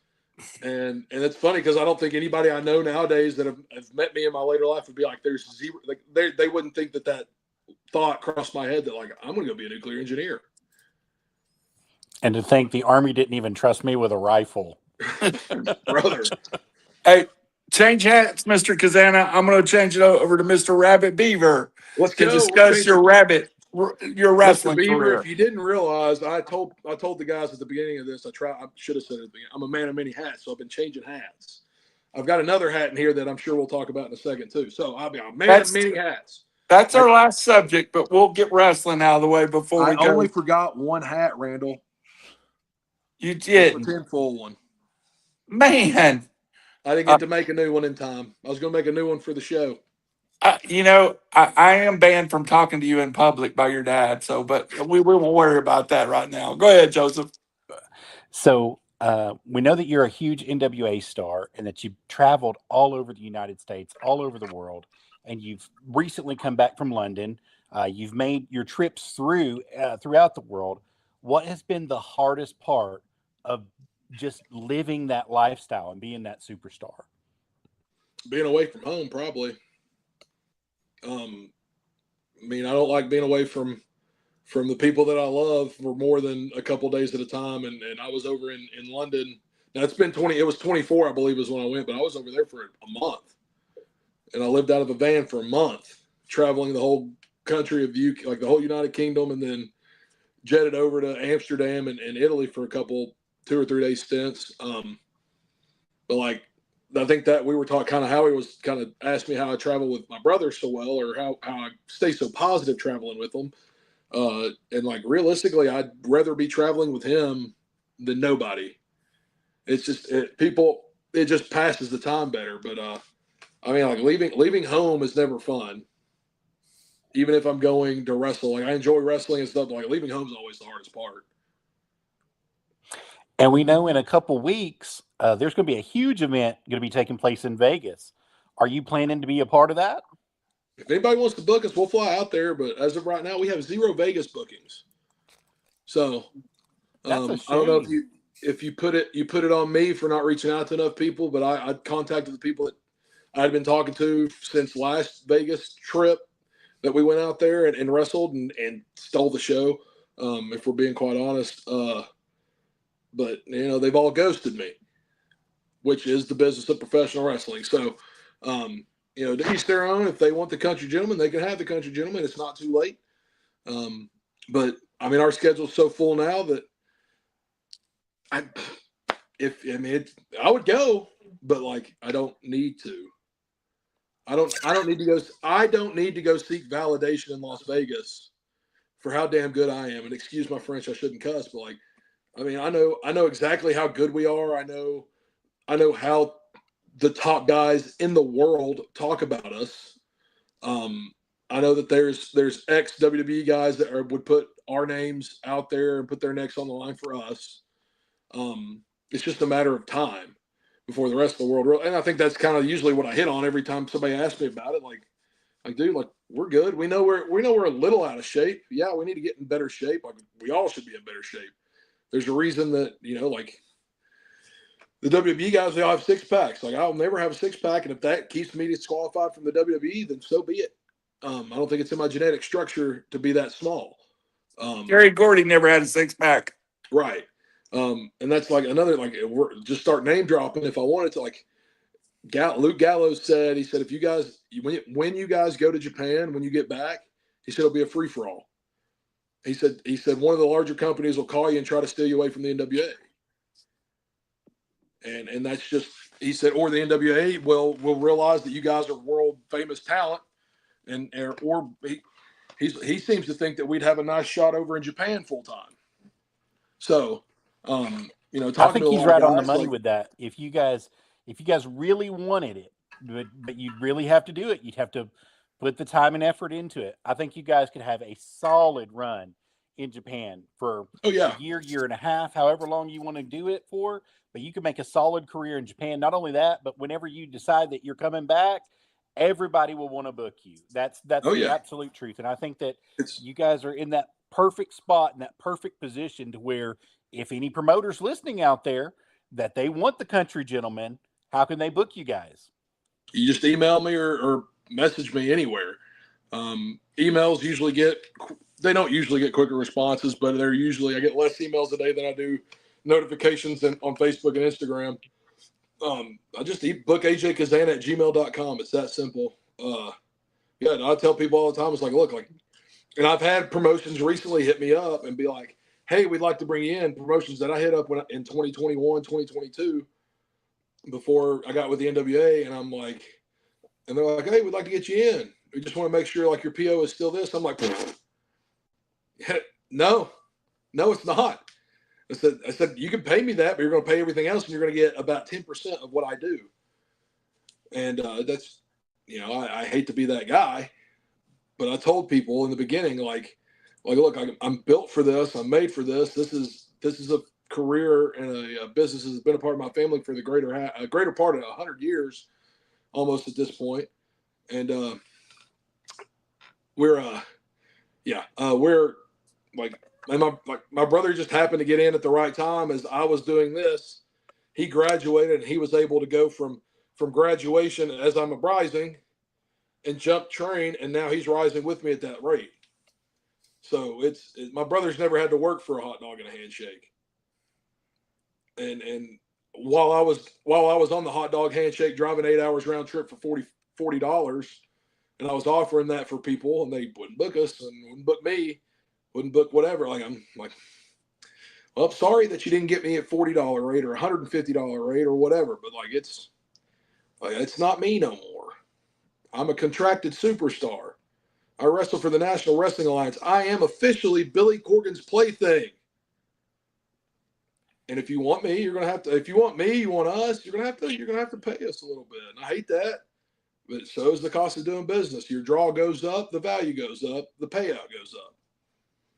And it's funny because I don't think anybody I know nowadays that have met me in my later life would be like, there's zero, like they wouldn't think that thought crossed my head that like, I'm going to go be a nuclear engineer. And to think the Army didn't even trust me with a rifle. Brother. Hey, change hats, Mr. Cazana. I'm going to change it over to Mr. Rabbit Beaver. Let's to go. discuss your wrestling Mr. Beaver, career. if you didn't realize, I told the guys at the beginning of this, I should have said it at the beginning, I'm a man of many hats, so I've been changing hats. I've got another hat in here that I'm sure we'll talk about in a second too. So I'll be a man of many hats. That's our last subject, but we'll get wrestling out of the way before we go. I only forgot one hat, Randall. You did. The full one. Man. I didn't get to make a new one in time. I was going to make a new one for the show. I am banned from talking to you in public by your dad, but we won't worry about that right now. Go ahead, Joseph. So we know that you're a huge NWA star and that you've traveled all over the United States, all over the world, and you've recently come back from London. You've made your trips throughout the world. What has been the hardest part of just living that lifestyle and being that superstar? Being away from home, probably. I don't like being away from the people that I love for more than a couple days at a time. And I was over in London. Now it was 24, I believe, is when I went, but I was over there for a month. And I lived out of a van for a month, traveling the whole country of UK, like the whole United Kingdom, and then jetted over to Amsterdam and Italy for a couple 2 or 3 day stints. But like, I think that we were talking kind of how he was kind of asked me how I travel with my brother so well, or how I stay so positive traveling with them. And like, realistically, I'd rather be traveling with him than nobody. It's just, it just passes the time better. But, like leaving home is never fun. Even if I'm going to wrestle, like I enjoy wrestling and stuff, but like leaving home is always the hardest part. And we know in a couple weeks, there's going to be a huge event going to be taking place in Vegas. Are you planning to be a part of that? If anybody wants to book us, we'll fly out there. But as of right now, we have 0 Vegas bookings. So I don't know if you put it on me for not reaching out to enough people, but I contacted the people that I'd been talking to since last Vegas trip that we went out there and wrestled and stole the show. If we're being quite honest. But, they've all ghosted me, which is the business of professional wrestling. So, to each their own. If they want the country gentleman, they can have the country gentleman. It's not too late. But, our schedule's so full now that I would go, but, like, I don't need to. I don't need to go. I don't need to go seek validation in Las Vegas for how damn good I am. And excuse my French, I shouldn't cuss, but like, I know exactly how good we are. I know how the top guys in the world talk about us. I know that there's ex WWE guys that would put our names out there and put their necks on the line for us. It's just a matter of time before the rest of the world. And I think that's kind of usually what I hit on every time somebody asks me about it. Like, dude, like, we're good. We know we're a little out of shape. Yeah, we need to get in better shape. Like, we all should be in better shape. There's a reason that, like the WWE guys, they all have 6-packs. Like, I'll never have a 6-pack. And if that keeps me disqualified from the WWE, then so be it. I don't think it's in my genetic structure to be that small. Gary Gordy never had a 6-pack. Right. And that's like another, like, we're just start name dropping. If I wanted to, like, Luke Gallows said, he said, if you guys, when you guys go to Japan, when you get back, he said, it'll be a free for all. He said one of the larger companies will call you and try to steal you away from the NWA. And that's just, he said, or the NWA will realize that you guys are world famous talent, or he seems to think that we'd have a nice shot over in Japan full time. So, you know, I think to he's a lot right of on the guys, money like, with that. If you guys really wanted it, but you'd really have to do it. You'd have to put the time and effort into it. I think you guys could have a solid run in Japan for oh yeah, a year and a half, however long you want to do it for. But you can make a solid career in Japan. Not only that, but whenever you decide that you're coming back, everybody will want to book you. That's oh the yeah, absolute truth. And I think that it's you guys are in that perfect spot, in that perfect position to where if any promoters listening out there that they want the country gentleman, how can they book you guys? you just email me or message me anywhere. Emails they don't usually get quicker responses, but I get less emails a day than I do notifications on Facebook and Instagram. I just book ajkazana at gmail.com. It's that simple. Yeah, I tell people all the time, it's like, look, like, and I've had promotions recently hit me up and be like, hey, we'd like to bring you in. Promotions that I hit up in 2021, 2022, before I got with the NWA, and they're like, hey, we'd like to get you in. We just want to make sure like your PO is still this. I'm like, no, it's not. I said, you can pay me that, but you're going to pay everything else, and you're going to get about 10% of what I do. And that's, you know, I hate to be that guy, but I told people in the beginning, like, look, I'm built for this. I'm made for this. This is a career and a business that's been a part of my family for the greater part of 100 years, almost at this point. And we're like, and my brother just happened to get in at the right time as I was doing this. He graduated and he was able to go from graduation as I'm rising and jump train, and now he's rising with me at that rate. So my brother's never had to work for a hot dog and a handshake. And while I was on the hot dog handshake, driving 8 hours round trip for $40, and I was offering that for people, and they wouldn't book us and wouldn't book me, wouldn't book whatever. Like, I'm like, well, I'm sorry that you didn't get me at $40 rate or $150 rate or whatever, but it's not me no more. I'm a contracted superstar. I wrestle for the National Wrestling Alliance. I am officially Billy Corgan's plaything. And if you want me, you're gonna have to. If you want me, you want us. You're gonna have to pay us a little bit. And I hate that, but so is the cost of doing business. Your draw goes up, the value goes up, the payout goes up.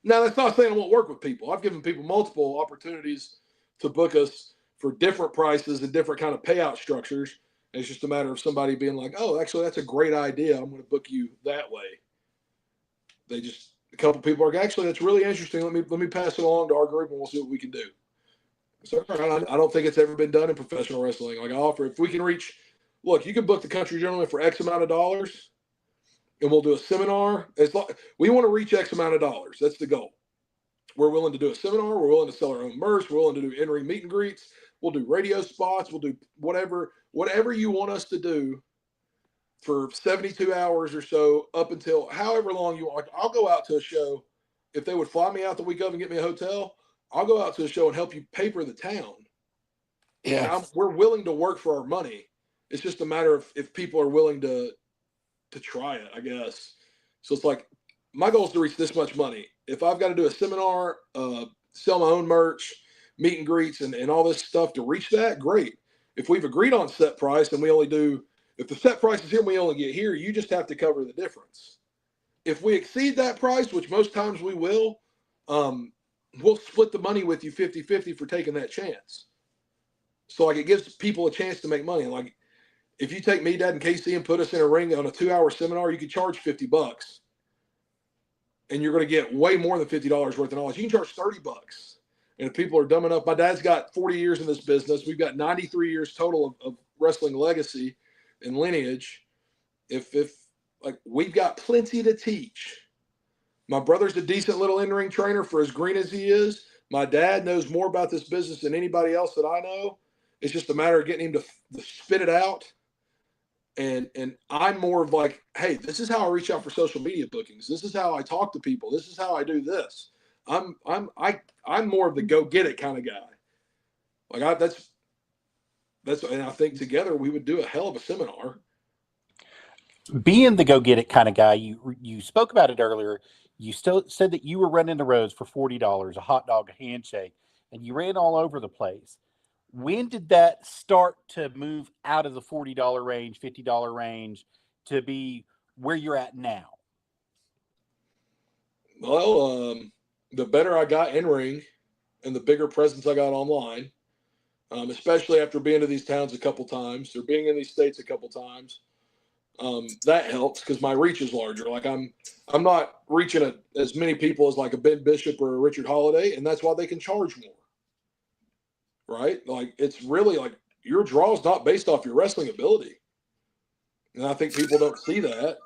Now, that's not saying I won't work with people. I've given people multiple opportunities to book us for different prices and different kind of payout structures. And it's just a matter of somebody being like, "Oh, actually, that's a great idea. I'm going to book you that way." A couple people are like, "Actually, that's really interesting. Let me pass it along to our group, and we'll see what we can do." So I don't think it's ever been done in professional wrestling. Like, I offer, if we can reach, look, you can book the country gentleman for X amount of dollars, and we'll do a seminar. We want to reach X amount of dollars. That's the goal. We're willing to do a seminar. We're willing to sell our own merch. We're willing to do in-ring meet and greets. We'll do radio spots. We'll do whatever you want us to do for 72 hours or so, up until however long you want. Like, I'll go out to a show. If they would fly me out the week of and get me a hotel, I'll go out to a show and help you paper the town. Yeah. Like, we're willing to work for our money. It's just a matter of if people are willing to try it, I guess. So it's like, my goal is to reach this much money. If I've got to do a seminar, sell my own merch, meet and greets, and all this stuff to reach that, great. If we've agreed on set price and if the set price is here and we only get here, you just have to cover the difference. If we exceed that price, which most times we will, we'll split the money with you 50-50 for taking that chance. So like, it gives people a chance to make money. Like, if you take me, Dad, and KC and put us in a ring on a 2-hour seminar, you could charge $50, and you're going to get way more than $50 worth of knowledge. You can charge $30. And if people are dumb enough, my dad's got 40 years in this business. We've got 93 years total of wrestling legacy and lineage. If like, we've got plenty to teach. My brother's a decent little in-ring trainer for as green as he is. My dad knows more about this business than anybody else that I know. It's just a matter of getting him to spit it out. And I'm more of like, hey, this is how I reach out for social media bookings. This is how I talk to people. This is how I do this. I'm more of the go get it kind of guy. Like that's and I think together we would do a hell of a seminar. Being the go get it kind of guy, you spoke about it earlier. You still said that you were running the roads for $40, a hot dog, a handshake, and you ran all over the place. When did that start to move out of the $40 range, $50 range to be where you're at now? Well, the better I got in ring and the bigger presence I got online, especially after being to these towns a couple times or being in these states a couple times, that helps because my reach is larger. Like I'm not reaching as many people as like a Ben Bishop or a Richard Holiday, and that's why they can charge more. Right? Like it's really like your draw is not based off your wrestling ability. And I think people don't see that.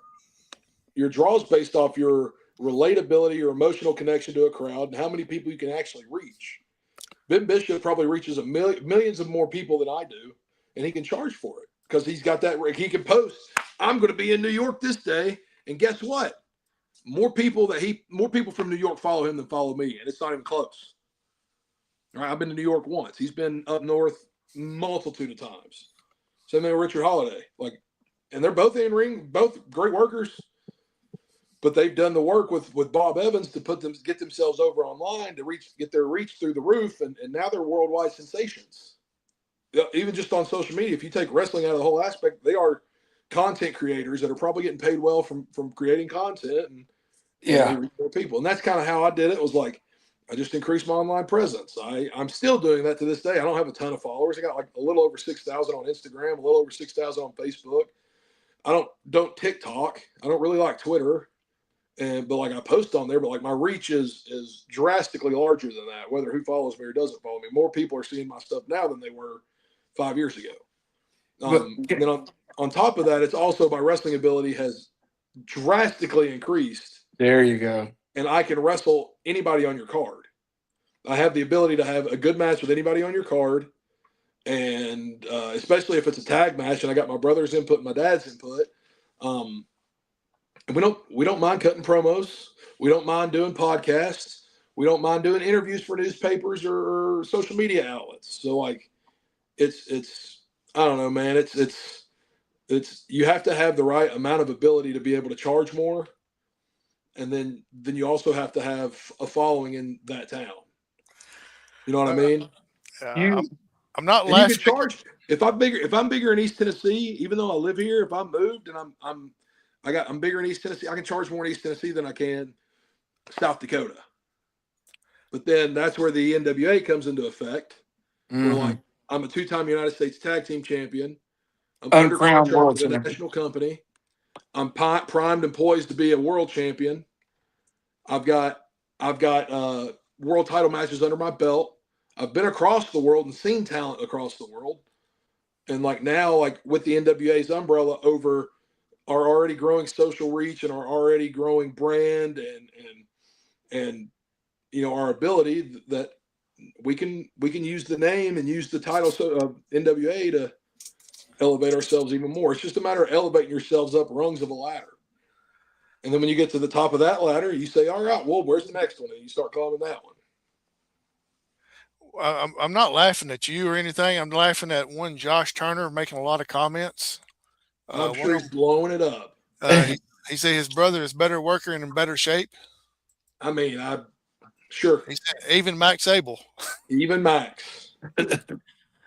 Your draw is based off your relatability, your emotional connection to a crowd, and how many people you can actually reach. Ben Bishop probably reaches millions of more people than I do, and he can charge for it because he's got that. He can post, I'm going to be in New York this day, and guess what? More people from New York follow him than follow me, and it's not even close. All right, I've been to New York once. He's been up north multitude of times. Same thing with Richard Holiday. And they're both in ring, both great workers, but they've done the work with Bob Evans to get themselves over online to get their reach through the roof, and now they're worldwide sensations. Even just on social media, if you take wrestling out of the whole aspect, they are content creators that are probably getting paid well from creating content, and they reach more people. And that's kind of how I did it. It was like I just increased my online presence. I'm still doing that to this day. I don't have a ton of followers. I got like a little over 6,000 on Instagram, a little over 6,000 on Facebook. I don't TikTok. I don't really like Twitter. But like I post on there, but like my reach is drastically larger than that, whether who follows me or doesn't follow me. More people are seeing my stuff now than they were 5 years ago. And then on top of that, it's also my wrestling ability has drastically increased. There you go. And I can wrestle anybody on your card. I have the ability to have a good match with anybody on your card. And especially if it's a tag match and I got my brother's input and my dad's input. And we don't mind cutting promos. We don't mind doing podcasts. We don't mind doing interviews for newspapers or social media outlets. So like it's I don't know, man. It's you have to have the right amount of ability to be able to charge more. And then you also have to have a following in that town. You know what I mean? I'm not and laughing. You can charge if I'm bigger in East Tennessee, even though I live here. If I'm moved and I'm bigger in East Tennessee, I can charge more in East Tennessee than I can South Dakota. But then that's where the NWA comes into effect. Mm-hmm. Where like I'm a 2-time United States Tag Team Champion. I'm under Uncrowned contract world with a champion. national company. I'm primed and poised to be a world champion. I've got world title matches under my belt. I've been across the world and seen talent across the world. And like now, like with the NWA's umbrella over our already growing social reach and our already growing brand and you know our ability that we can use the name and use the title of NWA to elevate ourselves even more. It's just a matter of elevating yourselves up rungs of a ladder. And then when you get to the top of that ladder, you say, all right, well, where's the next one? And you start climbing that one. I'm not laughing at you or anything. I'm laughing at one Josh Turner making a lot of comments. I'm sure he's blowing it up. He said his brother is better worker and in better shape. I mean, sure. He said even Max Abel. Even Max.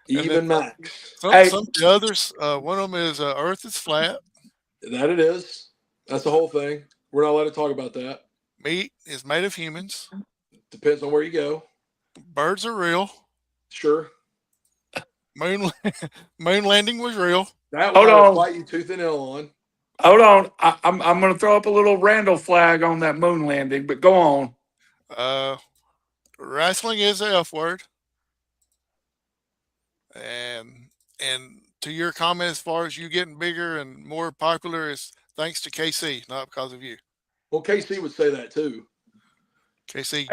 Even Max. Some of the others, one of them is Earth is flat. That it is. That's the whole thing. We're not allowed to talk about that. Meat is made of humans. Depends on where you go. Birds are real. Sure. Moon landing was real. That one I'll fight you tooth and nail on. Hold on. I'm going to throw up a little Randall flag on that moon landing, but go on. Wrestling is the F word. And to your comment as far as you getting bigger and more popular is thanks to KC, not because of you. Well, KC would say that too. KC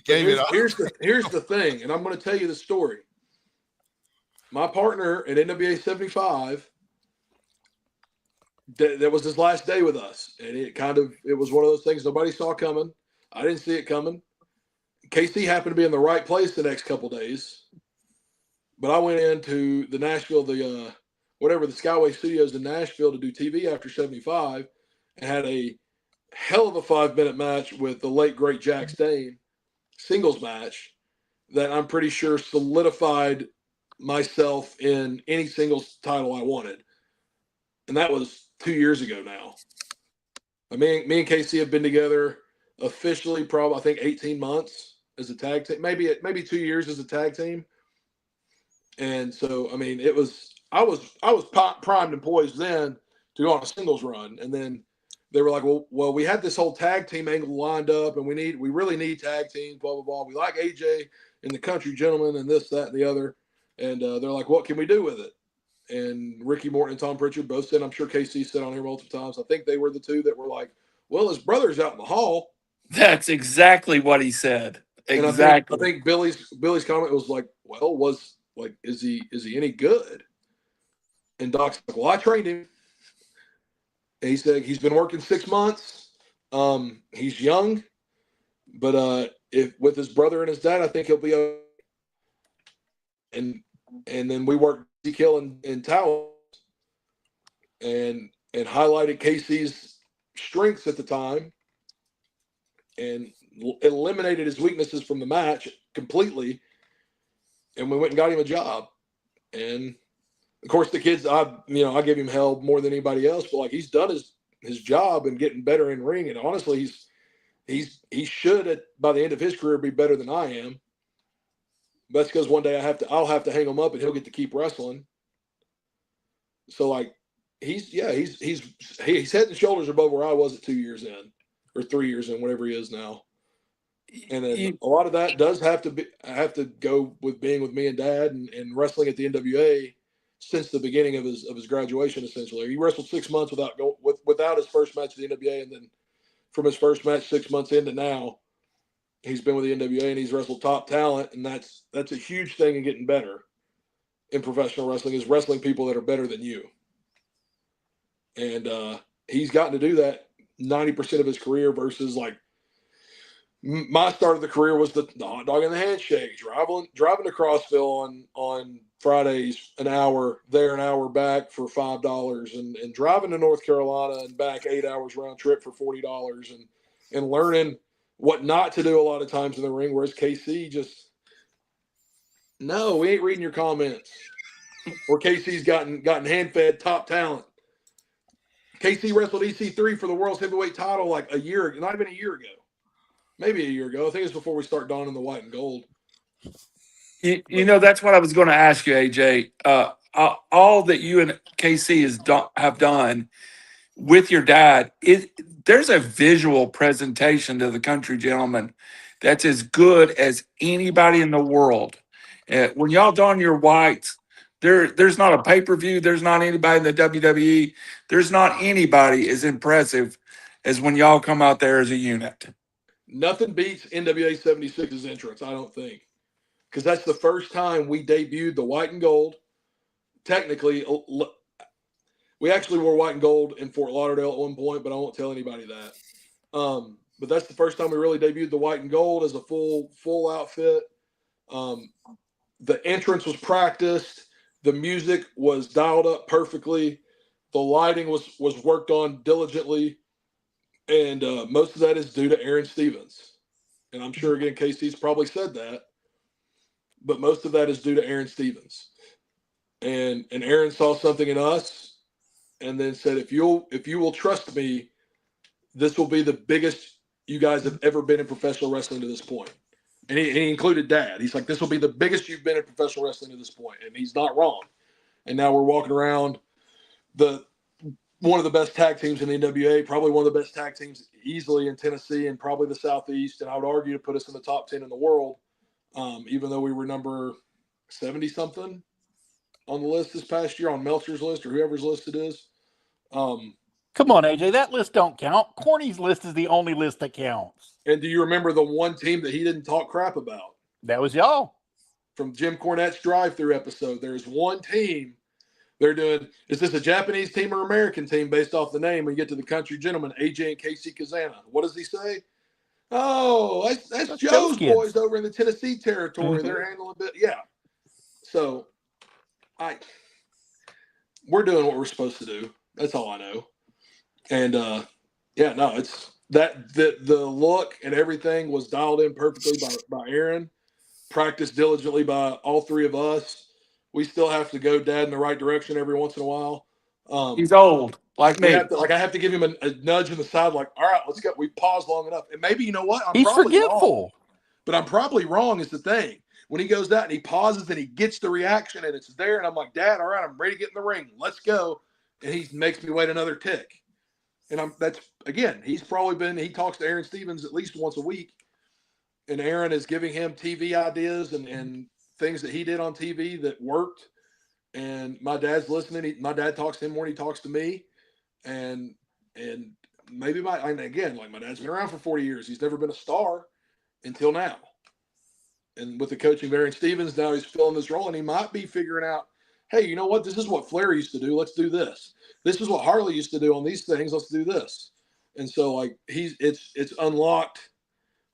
gave it up. Here's the thing, and I'm going to tell you the story. My partner at NWA 75, that was his last day with us, and it was one of those things nobody saw coming. I didn't see it coming. KC happened to be in the right place the next couple days, but I went into the Nashville, the Skyway Studios in Nashville to do TV after 75, and had a hell of a 5-minute match with the late great Jack Stain, singles match that I'm pretty sure solidified myself in any singles title I wanted, and that was 2 years ago now. I mean, me and KC have been together officially probably I think 18 months as a tag team, maybe 2 years as a tag team. And so, I mean, I was primed and poised then to go on a singles run. And then they were like, well, we had this whole tag team angle lined up, and we really need tag teams, blah, blah, blah. We like AJ and the Country Gentleman and this, that, and the other. And they're like, what can we do with it? And Ricky Morton and Tom Prichard both said, I'm sure KC said on here multiple times, I think they were the two that were like, well, his brother's out in the hall. That's exactly what he said. And Exactly. I think Billy's comment was like, well, is he any good? And Doc's like, well, I trained him. And he said he's been working 6 months. He's young, but if with his brother and his dad, I think he'll be okay. And then we worked Kill and Towels and highlighted KC's strengths at the time and eliminated his weaknesses from the match completely. And we went and got him a job. And of course the kids, I give him hell more than anybody else, but like he's done his job and getting better in ring. And honestly, he should by the end of his career be better than I am. That's because one day I'll have to hang him up and he'll get to keep wrestling. So like he's head and shoulders above where I was at 2 years in or 3 years in, whatever he is now. And then a lot of that does have to go with being with me and Dad and wrestling at the NWA since the beginning of his graduation. Essentially, he wrestled 6 months without his first match at the NWA, and then from his first match 6 months into now, he's been with the NWA and he's wrestled top talent, and that's a huge thing in getting better in professional wrestling is wrestling people that are better than you. And he's gotten to do that 90% of his career versus like my start of the career was the hot dog and the handshake, driving to Crossville on Fridays, an hour there, an hour back for $5, and driving to North Carolina and back 8 hours round trip for $40, and learning what not to do a lot of times in the ring. Whereas KC just, no, we ain't reading your comments. Or KC's gotten hand fed top talent. KC wrestled EC3 for the world's heavyweight title like not even a year ago. Maybe a year ago. I think it's before we start donning the white and gold. You know, that's what I was going to ask you, AJ. All that you and KC have done with your dad, there's a visual presentation to the Country Gentleman that's as good as anybody in the world. When y'all don your whites, there's not a pay-per-view. There's not anybody in the WWE. There's not anybody as impressive as when y'all come out there as a unit. Nothing beats NWA 76's entrance, I don't think. Because that's the first time we debuted the white and gold. Technically, we actually wore white and gold in Fort Lauderdale at one point, but I won't tell anybody that. But that's the first time we really debuted the white and gold as a full outfit. The entrance was practiced. The music was dialed up perfectly. The lighting was worked on diligently. And most of that is due to Aaron Stevens. And I'm sure, again, KC's probably said that. But most of that is due to Aaron Stevens. And Aaron saw something in us and then said, if you will trust me, this will be the biggest you guys have ever been in professional wrestling to this point. And he included Dad. He's like, this will be the biggest you've been in professional wrestling to this point. And he's not wrong. And now we're walking around one of the best tag teams in the NWA, probably one of the best tag teams easily in Tennessee and probably the Southeast. And I would argue to put us in the top 10 in the world, even though we were number 70-something on the list this past year, on Meltzer's list or whoever's list it is. Come on, AJ, that list don't count. Corny's list is the only list that counts. And do you remember the one team that he didn't talk crap about? That was y'all. From Jim Cornette's drive-through episode, there's one team they're doing. Is this a Japanese team or American team based off the name? When you get to the Country Gentleman, AJ and Casey Cazana. What does he say? Oh, that's Joe's Joe's kids. boys over in the Tennessee territory. Mhm. They're handling it. Yeah. So we're doing what we're supposed to do. That's all I know. And it's that the look and everything was dialed in perfectly by Aaron, practiced diligently by all three of us. We still have to go dad in the right direction every once in a while. He's old, like We me. have to I have to give him a nudge in the side, like, all right, let's go. We paused long enough. And maybe, you know what? I'm He's probably wrong. forgetful. But I'm probably wrong is the thing. When he goes out and he pauses and he gets the reaction and it's there, and I'm like, Dad, all right, I'm ready to get in the ring. Let's go. And he makes me wait another tick. And he's probably he talks to Aaron Stevens at least once a week. And Aaron is giving him TV ideas and things that he did on TV that worked. And my dad's listening. My dad talks to him more than he talks to me. And maybe my dad's been around for 40 years. He's never been a star until now. And with the coaching of Aaron Stevens, now he's filling this role, and he might be figuring out, hey, you know what? This is what Flair used to do. Let's do this. This is what Harley used to do on these things. Let's do this. And so, like, it's unlocked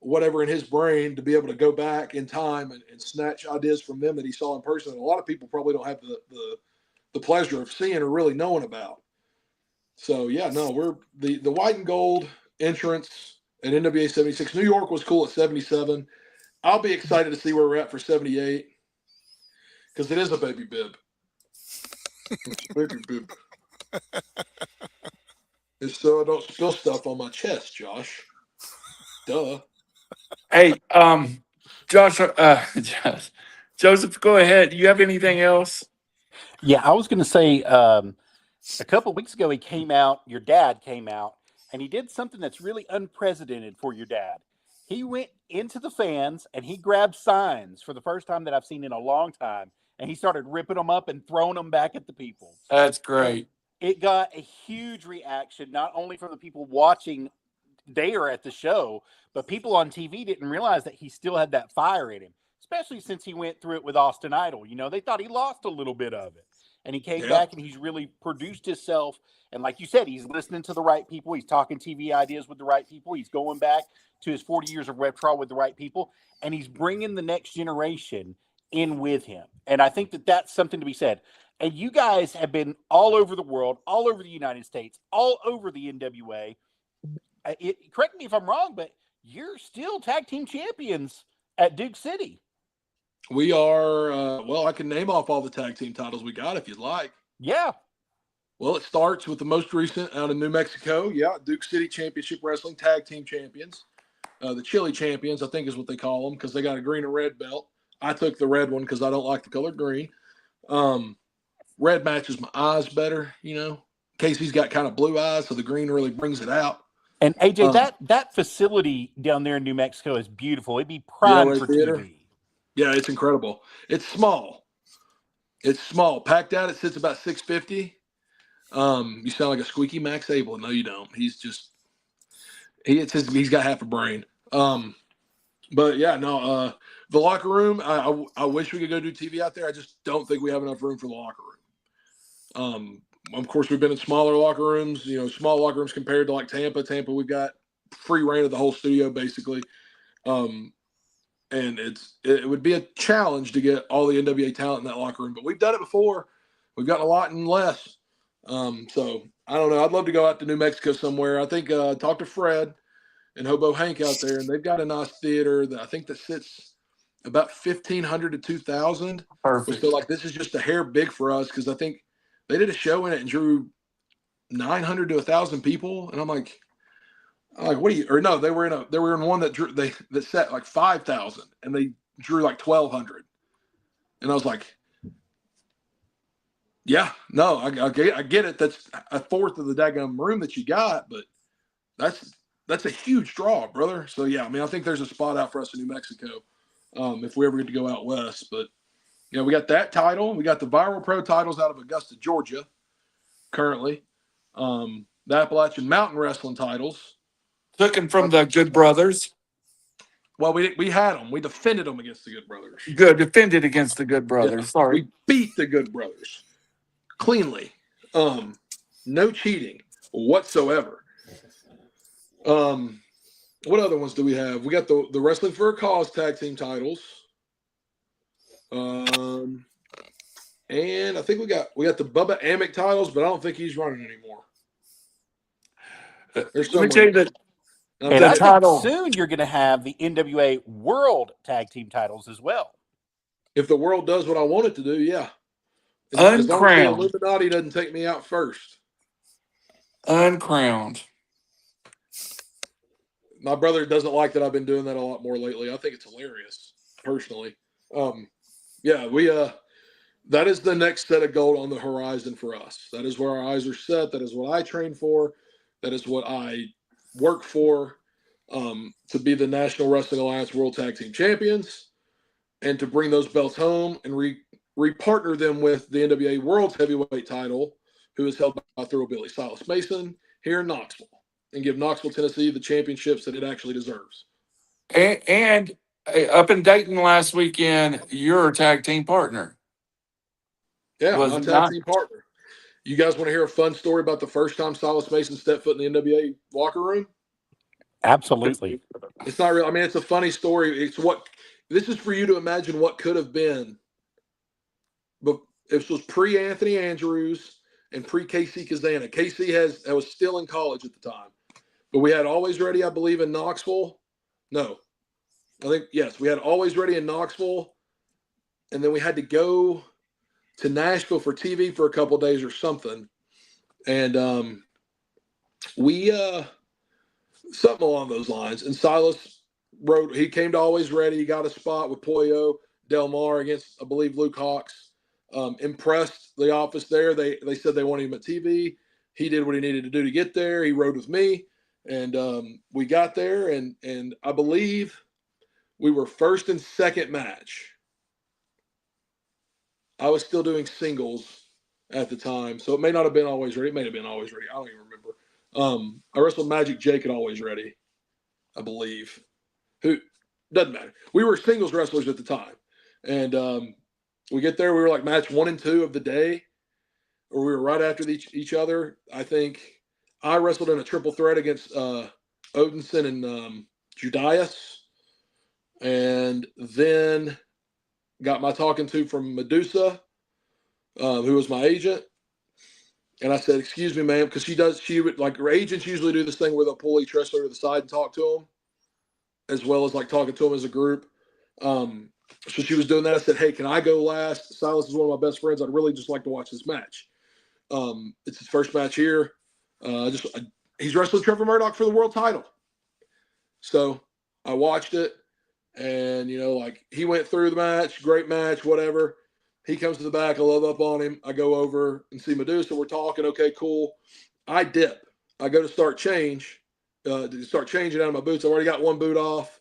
whatever in his brain to be able to go back in time and snatch ideas from them that he saw in person. And a lot of people probably don't have the pleasure of seeing or really knowing about. So, we're the white and gold entrance at NWA 76. New York was cool at 77. I'll be excited to see where we're at for 78 because it is a baby bib. It's a baby bib. And so I don't spill stuff on my chest, Josh. Duh. Hey, Josh, Joseph, go ahead. Do you have anything else? Yeah, I was going to say a couple of weeks ago, your dad came out, and he did something that's really unprecedented for your dad. He went into the fans and he grabbed signs for the first time that I've seen in a long time, and he started ripping them up and throwing them back at the people. That's great. And it got a huge reaction, not only from the people watching there at the show, but people on TV didn't realize that he still had that fire in him, especially since he went through it with Austin Idol. You know, they thought he lost a little bit of it. And he came back and he's really produced himself. And like you said, he's listening to the right people. He's talking TV ideas with the right people. He's going back to his 40 years of repertoire with the right people. And he's bringing the next generation in with him. And I think that that's something to be said. And you guys have been all over the world, all over the United States, all over the NWA. Correct me if I'm wrong, but you're still tag team champions at Duke City. We are, I can name off all the tag team titles we got if you'd like. Yeah. Well, it starts with the most recent out of New Mexico. Yeah, Duke City Championship Wrestling Tag Team Champions. The Chili Champions, I think is what they call them because they got a green and red belt. I took the red one because I don't like the color green. Red matches my eyes better, you know. Casey's got kind of blue eyes, so the green really brings it out. And AJ, that facility down there in New Mexico is beautiful. It'd be prime for Theater. TV. Yeah, it's incredible. It's small. Packed out, it sits about 650. You sound like a squeaky Max Abel. No, you don't. He's got half a brain. The locker room, I wish we could go do TV out there. I just don't think we have enough room for the locker room. Of course, we've been in smaller locker rooms, small locker rooms compared to like Tampa. Tampa, we've got free reign of the whole studio basically. And it would be a challenge to get all the NWA talent in that locker room, but we've done it before. We've gotten a lot in less. So I don't know. I'd love to go out to New Mexico somewhere. I think talk to Fred and Hobo Hank out there, and they've got a nice theater that sits about 1,500 to 2,000. Perfect. So like this is just a hair big for us because I think they did a show in it and drew 900 to 1,000 people, and I'm like, what do you? Or no, they were in one that set like 5,000, and they drew like 1,200, and I was like, yeah, no, I get it. That's a fourth of the daggum room that you got, but that's a huge draw, brother. So yeah, I mean, I think there's a spot out for us in New Mexico if we ever get to go out west. But we got that title. We got the Viral Pro titles out of Augusta, Georgia, currently. The Appalachian Mountain Wrestling titles. Took him from the Good Brothers. Well, we had them. We defended them against the Good Brothers. Good. Defended against the Good Brothers. Yeah, Sorry. we beat the Good Brothers cleanly. No cheating whatsoever. What other ones do we have? We got the Wrestling for a Cause tag team titles. And I think we got the Bubba Amick titles, but I don't think he's running anymore. There's Let me tell you that I'm And I thinking, think soon you're going to have the NWA World Tag Team titles as well. if the world does what I want it to do, yeah. As long as the uncrowned. Illuminati doesn't take me out first. Uncrowned. My brother doesn't like that I've been doing that a lot more lately. I think it's hilarious, personally. Yeah, we that is the next set of gold on the horizon for us. That is where our eyes are set. That is what I train for. That is what I work for, to be the National Wrestling Alliance World Tag Team Champions and to bring those belts home and repartner them with the NWA World's Heavyweight title, who is held by Billy Silas Mason here in Knoxville, and give Knoxville, Tennessee the championships that it actually deserves. And up in Dayton last weekend, your tag team partner. Yeah, Was my tag not- team partner. You guys want to hear a fun story about the first time Silas Mason stepped foot in the NWA locker room? Absolutely. It's not real. I mean, it's a funny story. This is for you to imagine what could have been. But this was pre-Anthony Andrews and pre-KC Cazana. KC was still in college at the time. But we had Always Ready, I believe, in Knoxville. No. I think, yes, we had Always Ready in Knoxville. And then we had to go to Nashville for TV for a couple of days or something. And we something along those lines. And Silas he came to Always Ready. He got a spot with Pollo Del Mar against, I believe, Luke Hawx. Impressed the office there. They said they wanted him at TV. He did what he needed to do to get there. He rode with me. And we got there, and I believe we were first and second match. I was still doing singles at the time, so it may not have been Always Ready. It may have been Always Ready. I don't even remember. I wrestled Magic Jake at Always Ready, I believe. Who doesn't matter. We were singles wrestlers at the time, and we get there. We were like match 1 and 2 of the day, or we were right after each other. I think I wrestled in a triple threat against Odinson and Judas, and then got my talking to from Medusa, who was my agent. And I said, "Excuse me, ma'am," because she would, like, her agents usually do this thing where they'll pull each wrestler to the side and talk to them, as well as like talking to them as a group. So she was doing that. I said, "Hey, can I go last? Silas is one of my best friends. I'd really just like to watch this match. It's his first match here. He's wrestling Trevor Murdoch for the world title." So I watched it, and like, he went through the match, great match, whatever. He comes to the back, I load up on him. I go over and see Medusa. We're talking, okay, cool. I dip. I go to start changing out of my boots. I already got one boot off.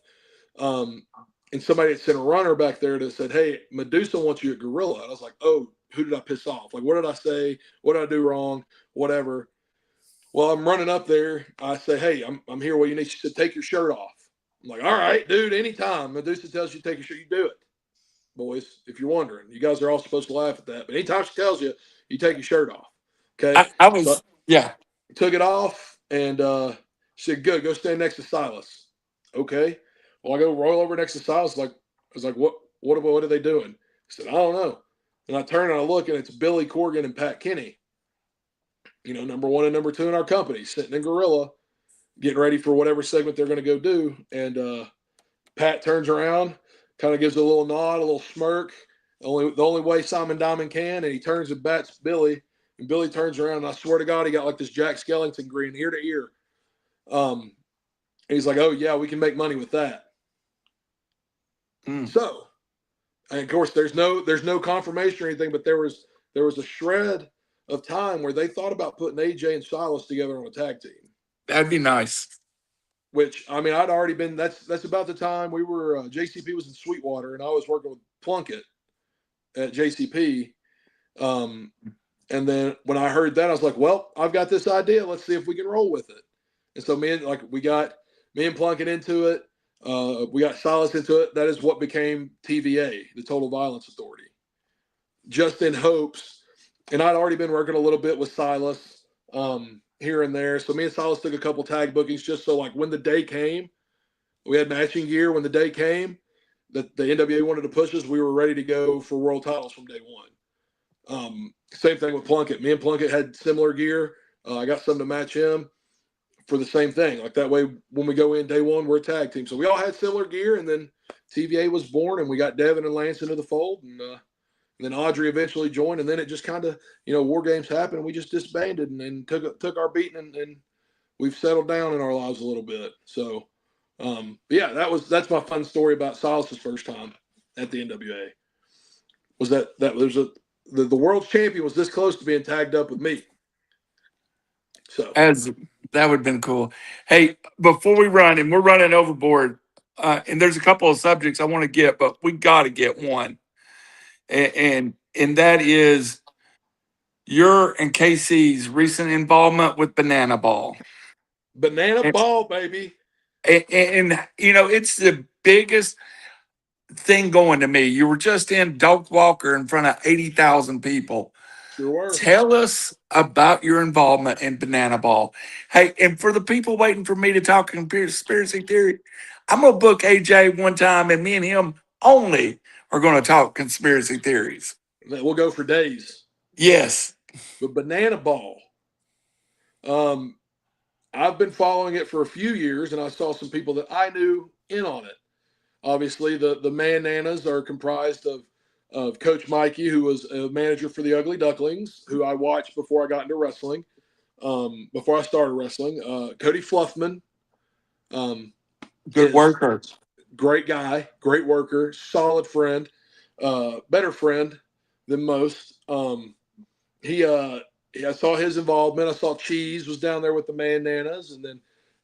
And somebody had sent a runner back there that said, "Hey, Medusa wants you at Gorilla." And I was like, "Oh, who did I piss off? Like, what did I say? What did I do wrong? Whatever." Well, I'm running up there. I say, "Hey, I'm here. What you need?" She said, "Take your shirt off." I'm like, "All right, dude, anytime Medusa tells you to take your shirt, you do it. Boys, if you're wondering, you guys are all supposed to laugh at that. But anytime she tells you, you take your shirt off." Okay. Yeah. Took it off, and she said, "Good, go stand next to Silas." Okay. Well, I go roll over next to Silas. I was like, what are they doing? I said, "I don't know." And I turn and I look, and it's Billy Corgan and Pat Kenny, number 1 and number 2 in our company, sitting in Gorilla, getting ready for whatever segment they're going to go do. And Pat turns around, kind of gives a little nod, a little smirk, the only way Simon Diamond can, and he turns and bats Billy, and Billy turns around, and I swear to God, he got like this Jack Skellington grin ear to ear. And he's like, "Oh yeah, we can make money with that." So, and of course, there's no confirmation or anything, but there was a shred of time where they thought about putting AJ and Silas together on a tag team. That'd be nice. Which, I mean, I'd already been. That's about the time we were. JCP was in Sweetwater, and I was working with Plunkett at JCP. And then when I heard that, I was like, "Well, I've got this idea. Let's see if we can roll with it." And so we got me and Plunkett into it. We got Silas into it. That is what became TVA, the Total Violence Authority. Just in hopes, and I'd already been working a little bit with Silas here and there. So me and Silas took a couple tag bookings just so, like, when the day came, We had matching gear when the day came that the NWA wanted to push us. We were ready to go for world titles from day one. Same thing with Plunkett. Me and Plunkett had similar gear. I got some to match him for the same thing. Like that way, when we go in day one, we're a tag team. So we all had similar gear, and then TVA was born, and we got Devin and Lance into the fold, and then Audrey eventually joined, and then it just kind of, war games happened, and we just disbanded and took our beating, and we've settled down in our lives a little bit. So, yeah, that's my fun story about Silas's first time at the NWA. Was that there's the world's champion was this close to being tagged up with me. So That would have been cool. Hey, before we run, and we're running overboard, and there's a couple of subjects I want to get, but we got to get one, and that is your and KC's recent involvement with Banana Ball. Banana Ball, baby. And it's the biggest thing going to me. You were just in Doak Walker in front of 80,000 people. Sure were. Tell us about your involvement in Banana Ball. Hey, and for the people waiting for me to talk conspiracy theory, I'm going to book AJ one time, and me and him only are going to talk conspiracy theories. We'll go for days. Yes. But Banana Ball, I've been following it for a few years, and I saw some people that I knew in on it. Obviously, the Man Nanas are comprised of Coach Mikey, who was a manager for the Ugly Ducklings, who I watched before I got into wrestling, before I started wrestling. Cody Fluffman. Good worker. Great guy, great worker, solid friend, better friend than most. I saw his involvement. I saw Cheese was down there with the Man Nanas,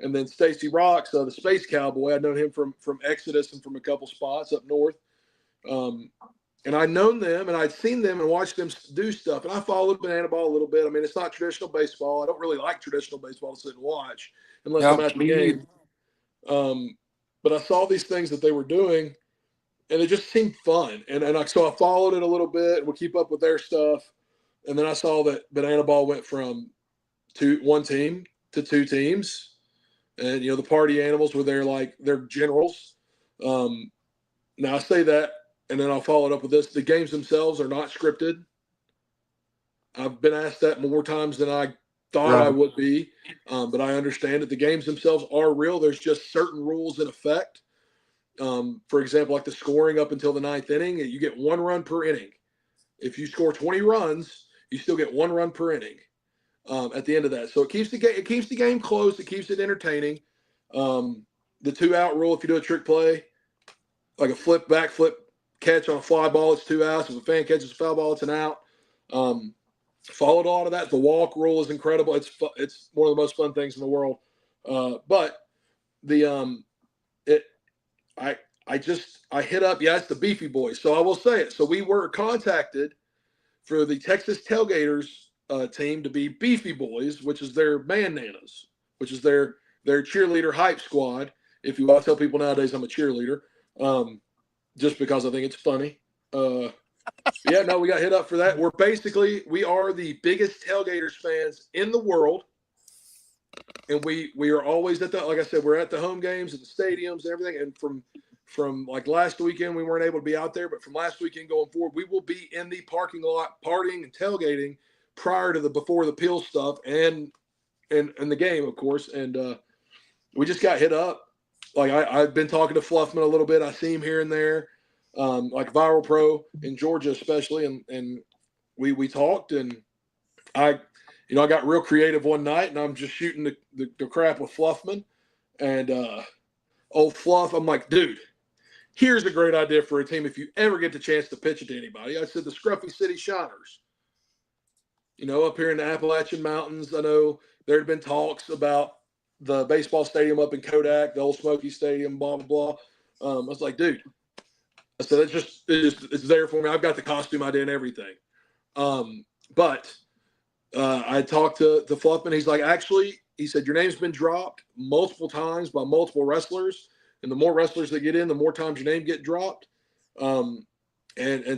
and then Stacy Rocks, the Space Cowboy. I'd known him from Exodus and from a couple spots up north. And I'd known them, and I'd seen them and watched them do stuff. And I followed Banana Ball a little bit. I mean, it's not traditional baseball. I don't really like traditional baseball to sit and watch unless I'm at the game. But I saw these things that they were doing, and it just seemed fun. So I followed it a little bit and would keep up with their stuff. And then I saw that Banana Ball went from one team to two teams. And, the party animals were there like they're generals. Now I say that, and then I'll follow it up with this. The games themselves are not scripted. I've been asked that more times than I thought I would be. But I understand that the games themselves are real. There's just certain rules in effect. For example, like the scoring up until the ninth inning, you get 1 run per inning. If you score 20 runs, you still get 1 run per inning at the end of that. So it keeps the game close. It keeps it entertaining. The 2-out rule, if you do a trick play, like a flip catch on a fly ball, it's 2 outs. If a fan catches a foul ball, it's an out. Followed a lot of that. The walk rule is incredible. It's one of the most fun things in the world. But I hit up, it's the Beefy Boys. So I will say it. So we were contacted for the Texas Tailgaters team to be Beefy Boys, which is their Man Nanas, which is their cheerleader hype squad. If you want to tell people nowadays I'm a cheerleader, just because I think it's funny. We got hit up for that. We are the biggest Tailgaters fans in the world. And we are always like I said, we're at the home games at the stadiums and everything. And from like last weekend, we weren't able to be out there, but from last weekend going forward, we will be in the parking lot partying and tailgating prior to before the Peel stuff and the game, of course. And we just got hit up. Like I've been talking to Fluffman a little bit. I see him here and there, like Viral Pro in Georgia, especially. And we talked, and I got real creative one night, and I'm just shooting the crap with Fluffman. And old Fluff, I'm like, dude, here's a great idea for a team if you ever get the chance to pitch it to anybody. I said the Scruffy City Shiners. Up here in the Appalachian Mountains, I know there had been talks about the baseball stadium up in Kodak, the old Smoky Stadium, blah, blah, blah. I was like, dude, I said, it's there for me. I've got the costume idea and everything. But I talked to Fluffman. He's like, actually, he said, your name's been dropped multiple times by multiple wrestlers. And the more wrestlers that get in, the more times your name get dropped. And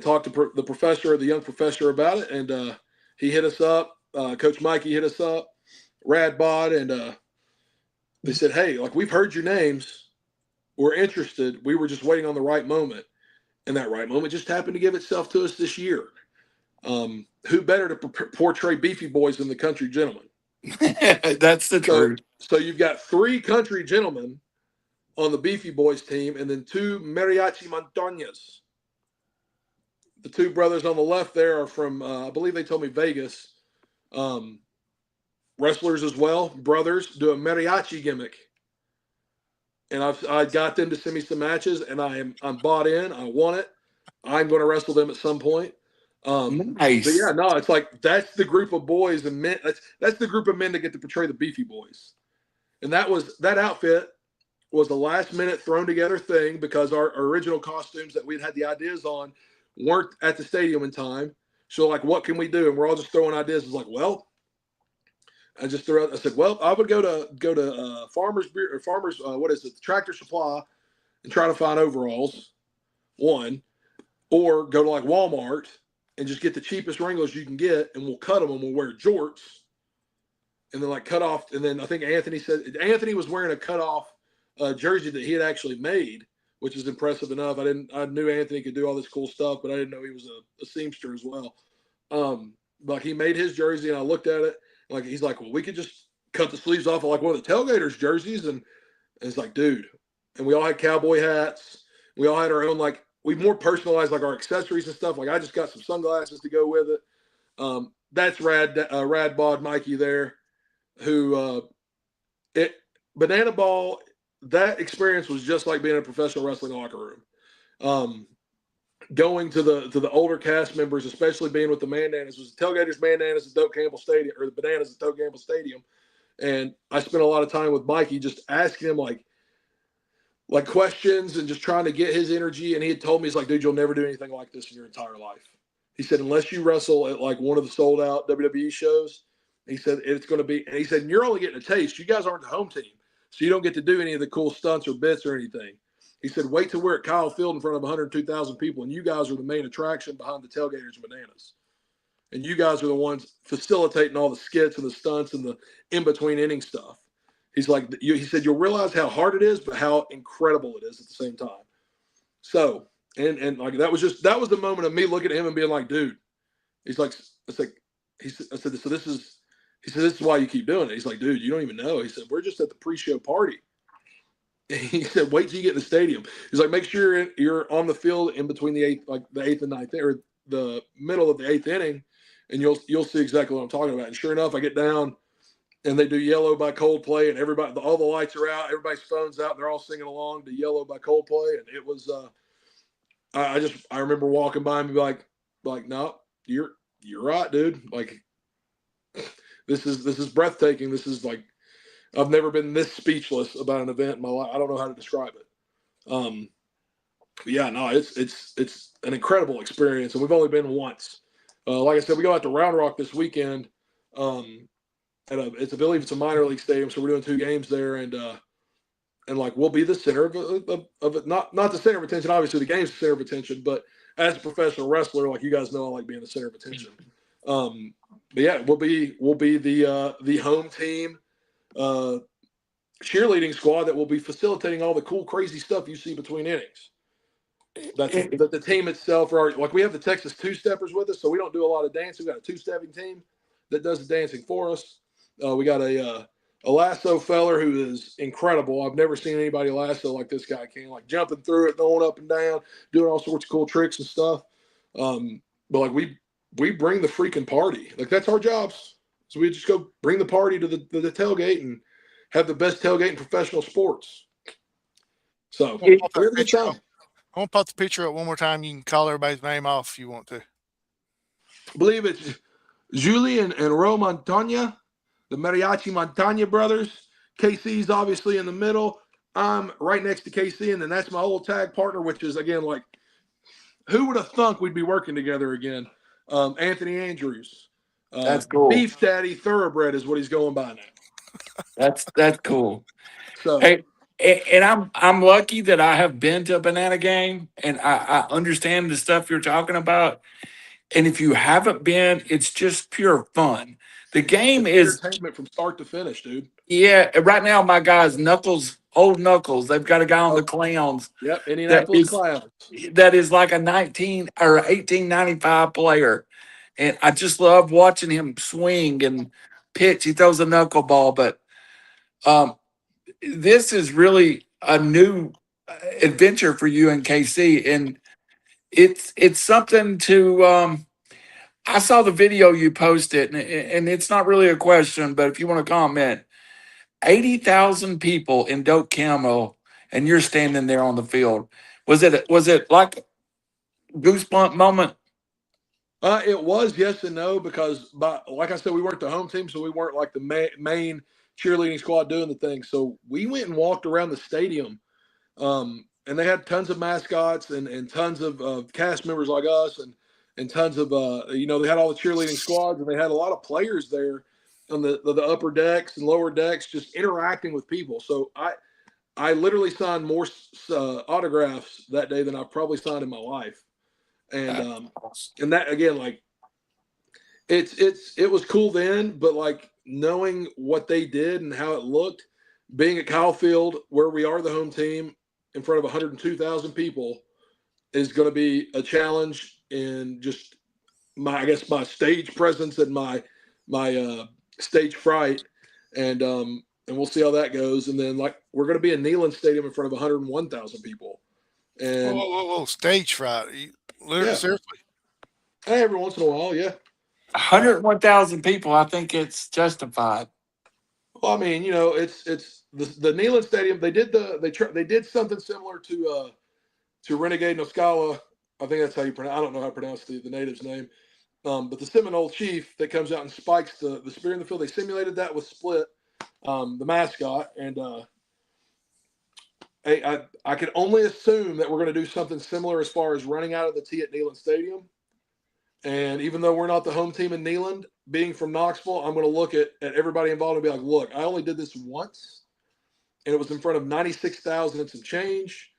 talked to the professor, the young professor, about it. And he hit us up. Coach Mikey hit us up, Rad Bod. And they said, hey, like, we've heard your names. were interested. We were just waiting on the right moment. And that right moment just happened to give itself to us this year. Who better to portray Beefy Boys than the country gentleman? That's the truth. So you've got 3 country gentlemen on the Beefy Boys team, and then 2 mariachi montañas. The 2 brothers on the left there are from, I believe they told me Vegas. Wrestlers as well, brothers, do a mariachi gimmick. And I got them to send me some matches, and I'm bought in. I want it. I'm going to wrestle them at some point. Nice. But yeah, no, it's like that's the group of boys and men. That's the group of men that get to portray the Beefy Boys. And that outfit was a last minute thrown together thing because our original costumes that we'd had the ideas on weren't at the stadium in time. So like, what can we do? And we're all just throwing ideas. It's like, well, I said, well, I would go to Farmer's Tractor Supply and try to find overalls, one, or go to like Walmart and just get the cheapest Wranglers you can get, and we'll cut them and we'll wear jorts, and then like cut off. And then I think Anthony was wearing a cut off jersey that he had actually made, which is impressive enough. I knew Anthony could do all this cool stuff, but I didn't know he was a seamster as well. Like he made his jersey, and I looked at it. Like he's like, well, we could just cut the sleeves off of like one of the tailgaters' jerseys, and it's like, dude. And we all had cowboy hats. We all had our own, like, we more personalized like our accessories and stuff. Like I just got some sunglasses to go with it. That's Rad Bod Mikey there, who Banana Ball. That experience was just like being in a professional wrestling locker room. Going to the older cast members, especially being with the Mandanas, was the Tailgaters Mandanas at Doak Campbell Stadium, or the Bananas at Doak Campbell Stadium. And I spent a lot of time with Mikey just asking him like questions and just trying to get his energy. And he had told me, he's like, dude, you'll never do anything like this in your entire life. He said, unless you wrestle at like one of the sold out WWE shows, he said, it's going to be, and he said, you're only getting a taste. You guys aren't the home team, so you don't get to do any of the cool stunts or bits or anything. He said, wait till we're at Kyle Field in front of 102,000 people, and you guys are the main attraction behind the Tailgaters and Bananas. And you guys are the ones facilitating all the skits and the stunts and the in-between inning stuff. He's like, he said, you'll realize how hard it is, but how incredible it is at the same time. So, and like that was the moment of me looking at him and being like, dude, he's like, it's like, I said, so this is why you keep doing it. He's like, dude, you don't even know. He said, we're just at the pre-show party. He said, wait till you get in the stadium. He's like, make sure you're on the field in between the eighth and ninth, or the middle of the 8th inning, and you'll see exactly what I'm talking about. And sure enough, I get down, and they do Yellow by Coldplay, and all the lights are out, everybody's phones out, and they're all singing along to Yellow by Coldplay. And it was, I remember walking by and be like, no, you're right, dude. Like, this is breathtaking. This is like, I've never been this speechless about an event in my life. I don't know how to describe it. But yeah, no, it's an incredible experience, and we've only been once. Like I said, we go out to Round Rock this weekend. I believe it's a minor league stadium, so we're doing 2 games there, and like we'll be the center of it. Not the center of attention. Obviously, the game's the center of attention, but as a professional wrestler, like you guys know, I like being the center of attention. But yeah, we'll be the home team. Cheerleading squad that will be facilitating all the cool, crazy stuff you see between innings. That's the team itself. Like we have the Texas two-steppers with us, so we don't do a lot of dancing. We got a two-stepping team that does the dancing for us. We got a lasso feller who is incredible. I've never seen anybody lasso like this guy can, like jumping through it, going up and down, doing all sorts of cool tricks and stuff. But like we bring the freaking party. Like that's our jobs. So we just go bring the party to the tailgate and have the best tailgate in professional sports. So I want to pop the picture up one more time. You can call everybody's name off if you want to. I believe it's Julie and Ro Montaña, the Mariachi Montaña brothers. KC's obviously in the middle. I'm right next to KC, and then that's my old tag partner, which is, again, like, who would have thunk we'd be working together again? Anthony Andrews. That's cool. Beef Daddy Thoroughbred is what he's going by now. That's cool. So, hey, and I'm lucky that I have been to a Banana game, and I understand the stuff you're talking about. And if you haven't been, it's just pure fun. The game is entertainment from start to finish, dude. Yeah, right now my guy's knuckles Old Knuckles. They've got a guy on the Clowns Yep, that Indianapolis is Clowns. like a 19 or 1895 player. And I just love watching him swing and pitch. He throws a knuckleball, but this is really a new adventure for you in KC, and it's something to. I saw the video you posted, and it's not really a question, but if you want to comment, 80,000 people in dope camo, and you're standing there on the field. Was it like goosebump moment? It was yes and no, because like I said, we weren't the home team, so we weren't like the main cheerleading squad doing the thing. So we went and walked around the stadium, and they had tons of mascots and tons of cast members like us, and tons of they had all the cheerleading squads, and they had a lot of players there on the upper decks and lower decks just interacting with people. So I literally signed more autographs that day than I've probably signed in my life. And that again, like it was cool then, but like knowing what they did and how it looked, being at Kyle Field where we are the home team in front of 102,000 people is going to be a challenge in just my stage presence and my stage fright, and we'll see how that goes. And then like we're going to be in Neyland Stadium in front of 101,000 people, and Whoa, stage fright. Literally, yeah. seriously. Hey, every once in a while, yeah. 101,000 people. I think it's justified. Well, I mean, it's the Neyland Stadium. They did something similar to Renegade Noscala. I think that's how you pronounce. I don't know how to pronounce the native's name. But the Seminole Chief that comes out and spikes the spear in the field. They simulated that with Split, the mascot, and I can only assume that we're going to do something similar as far as running out of the tee at Neyland Stadium. And even though we're not the home team in Neyland, being from Knoxville, I'm going to look at everybody involved and be like, look, I only did this once, and it was in front of 96,000 and some change.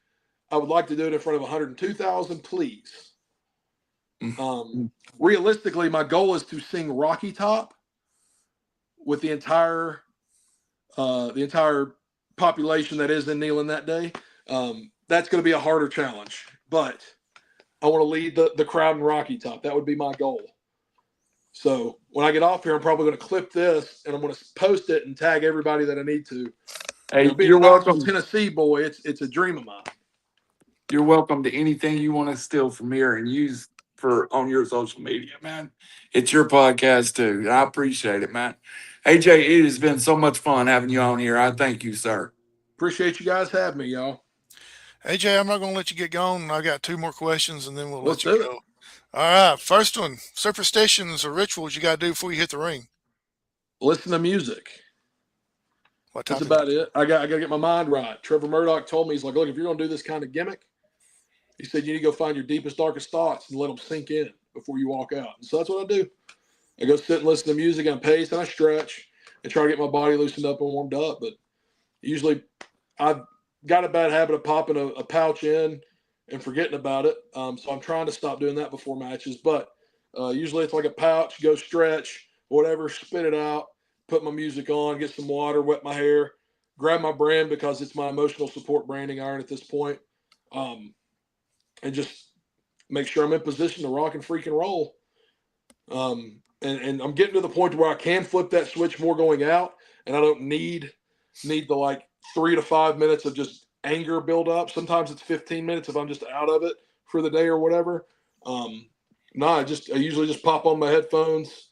I would like to do it in front of 102,000, please. Realistically, my goal is to sing Rocky Top with the entire population that is in Neyland that day. That's going to be a harder challenge, but I want to lead the crowd in Rocky Top. That would be my goal. So when I get off here, I'm probably going to clip this and I'm going to post it and tag everybody that I need to. Hey, being you're a Knoxville, welcome. Tennessee boy, it's a dream of mine. You're welcome to anything you want to steal from here and use on your social media, man. It's your podcast too. I appreciate it, man. AJ, it has been so much fun having you on here. I thank you, sir. Appreciate you guys having me, y'all. AJ, I'm not going to let you get going. I got two more questions, and then we'll Let's let you do go. it. All right, first one: superstitions or rituals you got to do before you hit the ring. Listen to music. What type That's of about music? it. I got to get my mind right. Trevor Murdoch told me, he's like, look, if you're going to do this kind of gimmick, he said you need to go find your deepest, darkest thoughts and let them sink in before you walk out. And so that's what I do. I go sit and listen to music and I pace and I stretch and try to get my body loosened up and warmed up. But usually I've got a bad habit of popping a pouch in and forgetting about it. So I'm trying to stop doing that before matches. But usually it's like a pouch, go stretch, whatever, spit it out, put my music on, get some water, wet my hair, grab my brand because it's my emotional support branding iron at this point. And just make sure I'm in position to rock and freaking roll. And I'm getting to the point where I can flip that switch more going out, and I don't need the like 3 to 5 minutes of just anger build up. Sometimes it's 15 minutes if I'm just out of it for the day or whatever. I usually just pop on my headphones,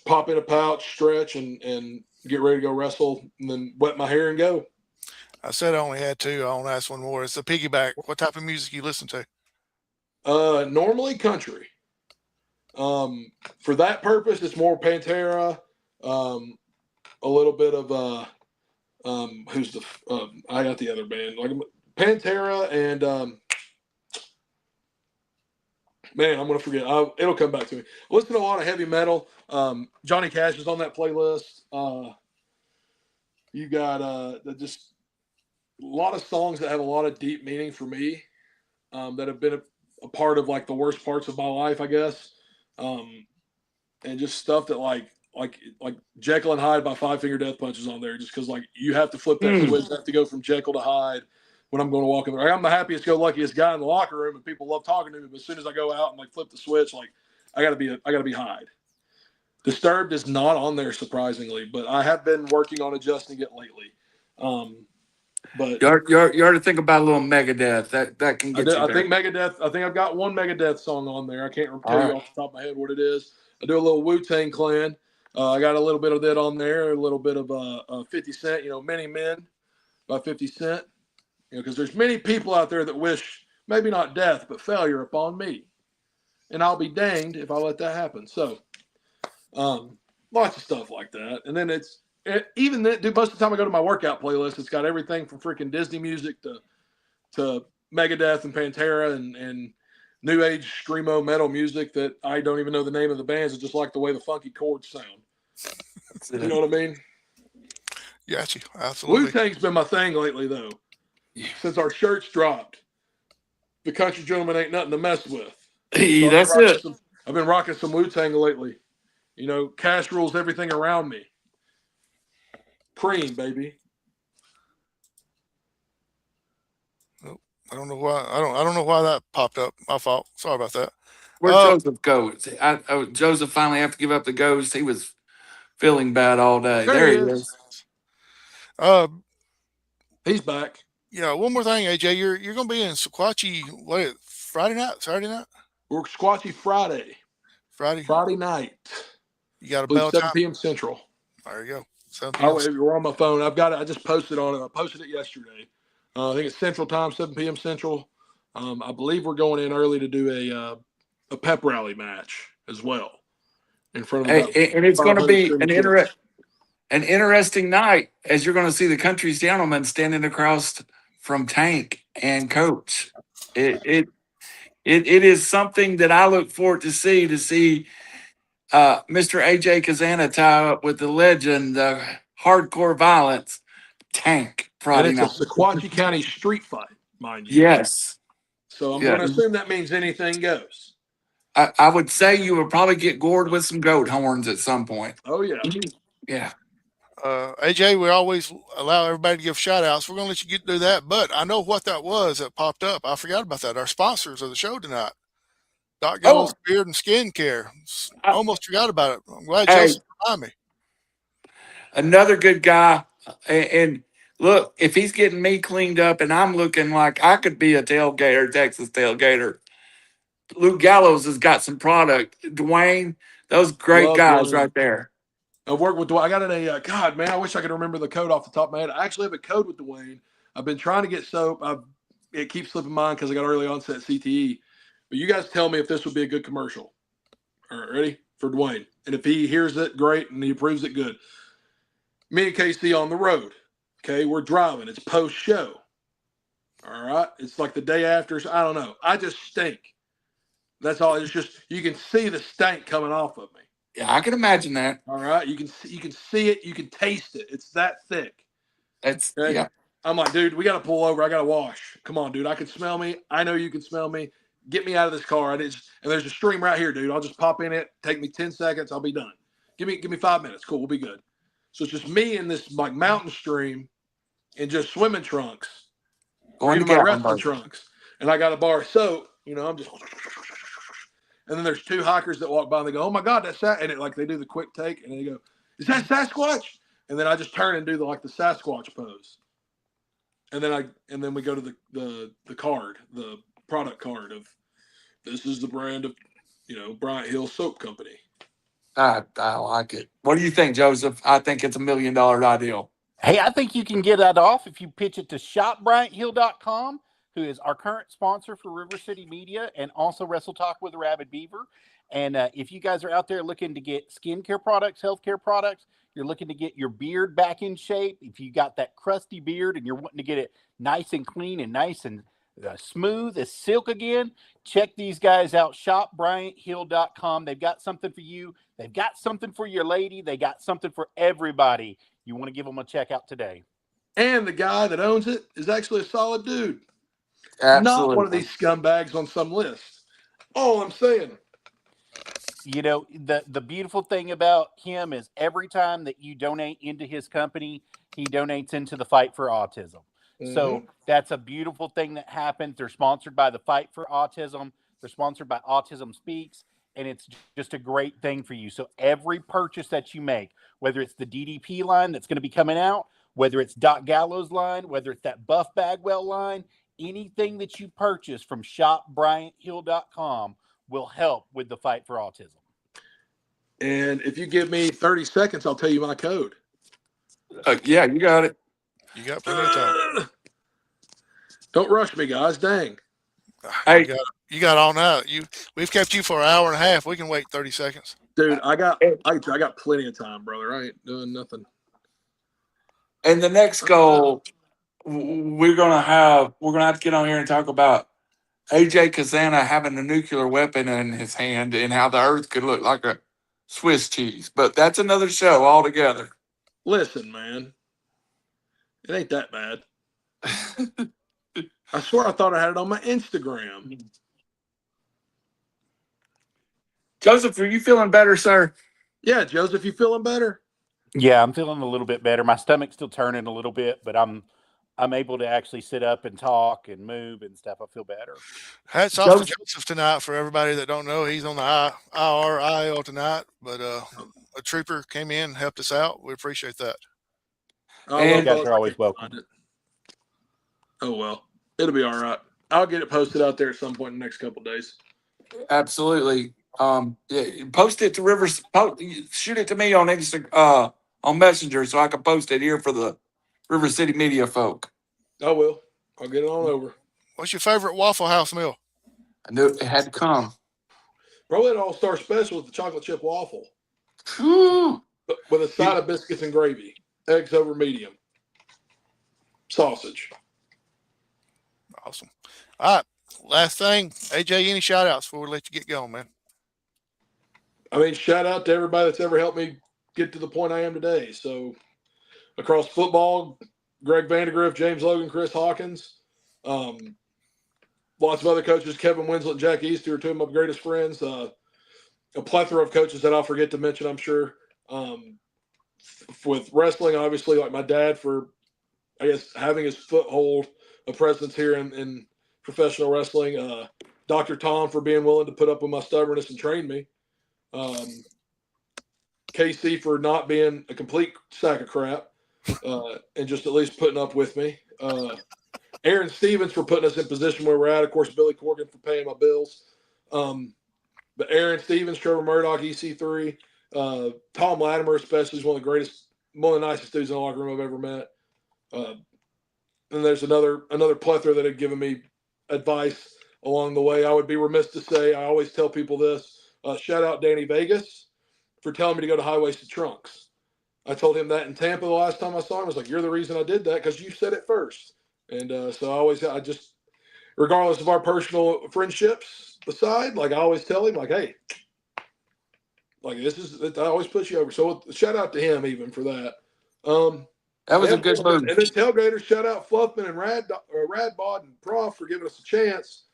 pop in a pouch, stretch, and get ready to go wrestle, and then wet my hair and go. I said I only had two. I want to ask one more. It's a piggyback. What type of music you listen to? Normally country. For that purpose, it's more Pantera, a little bit of I got the other band, like Pantera and man, I'm gonna forget. It'll come back to me. I listen to a lot of heavy metal. Johnny Cash is on that playlist. You got just a lot of songs that have a lot of deep meaning for me, that have been a part of like the worst parts of my life, I guess. And just stuff that like like Jekyll and Hyde by Five Finger Death Punch is on there, just because like you have to flip that switch. You have to go from Jekyll to Hyde when I'm going to walk in there. I'm the happiest go luckiest guy in the locker room, and people love talking to me. But as soon as I go out and like flip the switch, like I gotta be Hyde. Disturbed is not on there, surprisingly, but I have been working on adjusting it lately. But you ought to think about a little Megadeth. That can get you I there. think Megadeth. I think I've got one Megadeth song on there. I can't tell you off the top of my head what it is. I do a little Wu-Tang Clan. I got a little bit of that on there. A little bit of 50 Cent. Many Men by 50 Cent. Because there's many people out there that wish maybe not death but failure upon me, and I'll be danged if I let that happen. So, lots of stuff like that. And then even that. Dude, most of the time I go to my workout playlist, it's got everything from freaking Disney music to Megadeth and Pantera and new age screamo metal music that I don't even know the name of the bands. It's just like the way the funky chords sound. You know what I mean? Gotcha. Absolutely. Wu-Tang's been my thing lately, though. Since our shirts dropped, the country gentleman ain't nothing to mess with. So That's it. I've been rocking some Wu-Tang lately. Cash rules everything around me. Cream, baby. I don't know why. I don't know why that popped up. My fault. Sorry about that. Where'd Joseph go? Joseph finally have to give up the ghost. He was feeling bad all day. There he is. He's back. Yeah. One more thing, AJ. You're going to be in Sequatchie. What? Friday night? Saturday night? We're Squatchy Friday. Friday night. You got a bell 7 time? p.m. Central. There you go. 7 p.m. We're on my phone. I've got it. I just posted on it. I posted it yesterday. I think it's Central Time, 7 p.m. Central. I believe we're going in early to do a pep rally match as well in front of. And it's going to be an interesting night, as you're going to see the country's gentleman standing across from Tank and Coach. It is something that I look forward to see Mr. AJ Cazana tie up with the legend, hardcore violence, Tank. Friday and it's night. a Sequatchie County street fight, mind you. Yes. So I'm going to assume that means anything goes. I would say you would probably get gored with some goat horns at some point. Oh, yeah. Yeah. AJ, we always allow everybody to give shout outs. We're going to let you do that, but I know what that was that popped up. I forgot about that. Our sponsors of the show tonight, Doc Gallo's Beard and Skin Care. Almost forgot about it. I'm glad Joseph reminded me. Another good guy. And look, if he's getting me cleaned up and I'm looking like I could be a tailgater, Texas tailgater, Luke Gallows has got some product. Dwayne, those great guys Dwayne. right there. I've worked with Dwayne. I got God, man, I wish I could remember the code off the top of my head. I actually have a code with Dwayne. I've been trying to get soap. It keeps slipping mine because I got early onset CTE. But you guys tell me if this would be a good commercial. All right, ready? For Dwayne. And if he hears it, great, and he approves it, good. Me and Casey on the road. Okay, we're driving. It's post-show. All right? It's like the day after. I don't know. I just stink. That's all. It's just, you can see the stank coming off of me. Yeah, I can imagine that. All right? You can see it. You can taste it. It's that thick. Okay? Yeah. I'm like, dude, we got to pull over. I got to wash. Come on, dude. I can smell me. I know you can smell me. Get me out of this car. And there's a stream right here, dude. I'll just pop in it. Take me 10 seconds. I'll be done. Give me 5 minutes. Cool. We'll be good. So it's just me in this like mountain stream in just swimming trunks. Or even my wrestling trunks. And I got a bar of soap. I'm just. And then there's 2 hikers that walk by and they go, "Oh my God, that's that." And they do the quick take and they go, "Is that Sasquatch?" And then I just turn and do the Sasquatch pose. And then we go to the card, the product card of this is the brand of, Bryant Hill Soap Company. I like it. What do you think, Joseph? I think it's $1 million ideal. Hey, I think you can get that off if you pitch it to shopbryanthill.com, who is our current sponsor for RiverCity-Media and also Wrestle Talk with a Rabid Beaver. And if you guys are out there looking to get skincare products, healthcare products, you're looking to get your beard back in shape, if you got that crusty beard and you're wanting to get it nice and clean and nice and smooth as silk again, check these guys out, shopbryanthill.com. They've got something for you. They've got something for your lady. They got something for everybody. You want to give them a check out today. And the guy that owns it is actually a solid dude. Absolutely. Not one of these scumbags on some list. All I'm saying. The beautiful thing about him is every time that you donate into his company, he donates into the Fight for Autism. So that's a beautiful thing that happens. They're sponsored by the Fight for Autism. They're sponsored by Autism Speaks, and it's just a great thing for you. So every purchase that you make, whether it's the DDP line that's going to be coming out, whether it's Doc Gallows line, whether it's that Buff Bagwell line, anything that you purchase from shopbryanthill.com will help with the Fight for Autism. And if you give me 30 seconds, I'll tell you my code. Yeah, you got it. You got plenty of time. Don't rush me, guys. Dang. Hey, You got all night. We've kept you for an hour and a half. We can wait 30 seconds. Dude, I got plenty of time, brother. I ain't doing nothing. and the next goal, we're gonna have to get on here and talk about AJ Cazana having a nuclear weapon in his hand and how the Earth could look like a Swiss cheese. But that's another show altogether. Listen, man. It ain't that bad. I swear I thought I had it on my Instagram. Joseph, are you feeling better, sir? Yeah, Joseph, you feeling better? Yeah, I'm feeling a little bit better. My stomach's still turning a little bit, but I'm able to actually sit up and talk and move and stuff. I feel better. Hats off to Joseph tonight. For everybody that don't know, he's on the IL tonight, but a trooper came in and helped us out. We appreciate that. You guys are always welcome. Oh, well. It'll be all right. I'll get it posted out there at some point in the next couple of days. Absolutely. Yeah, post it to shoot it to me on Instagram, on Messenger, so I can post it here for the River City Media folk. I will. I'll get it on over. What's your favorite Waffle House meal? I knew it had to come. Probably an all-star special with the chocolate chip waffle. Woo. With a side of biscuits and gravy. Eggs over medium. Sausage. Awesome. All right. Last thing, AJ, any shout outs before we let you get going, man? I mean, shout out to everybody that's ever helped me get to the point I am today. So, across football, Greg Vandegrift, James Logan, Chris Hawkins, lots of other coaches, Kevin Winslet and Jack East, who are two of my greatest friends, a plethora of coaches that I'll forget to mention, I'm sure. With wrestling, obviously, like my dad for, I guess, having his foothold, a presence here in professional wrestling. Dr. Tom for being willing to put up with my stubbornness and train me. KC for not being a complete sack of crap and just at least putting up with me. Aaron Stevens for putting us in position where we're at. Of course, Billy Corgan for paying my bills. But Aaron Stevens, Trevor Murdoch, EC3, Tom Latimer especially is one of the nicest dudes in the locker room I've ever met. And there's another plethora that had given me advice along the way. I would be remiss to say, I always tell people this, shout out Danny Vegas for telling me to go to high-waisted trunks. I told him that in Tampa the last time I saw him. I was like, you're the reason I did that because you said it first. And so I just, regardless of our personal friendships aside, like I always tell him, like, hey, like I always push you over. So shout out to him even for that. That was a good move. And then tailgaters, shout out Fluffman and Radbod and Prof for giving us a chance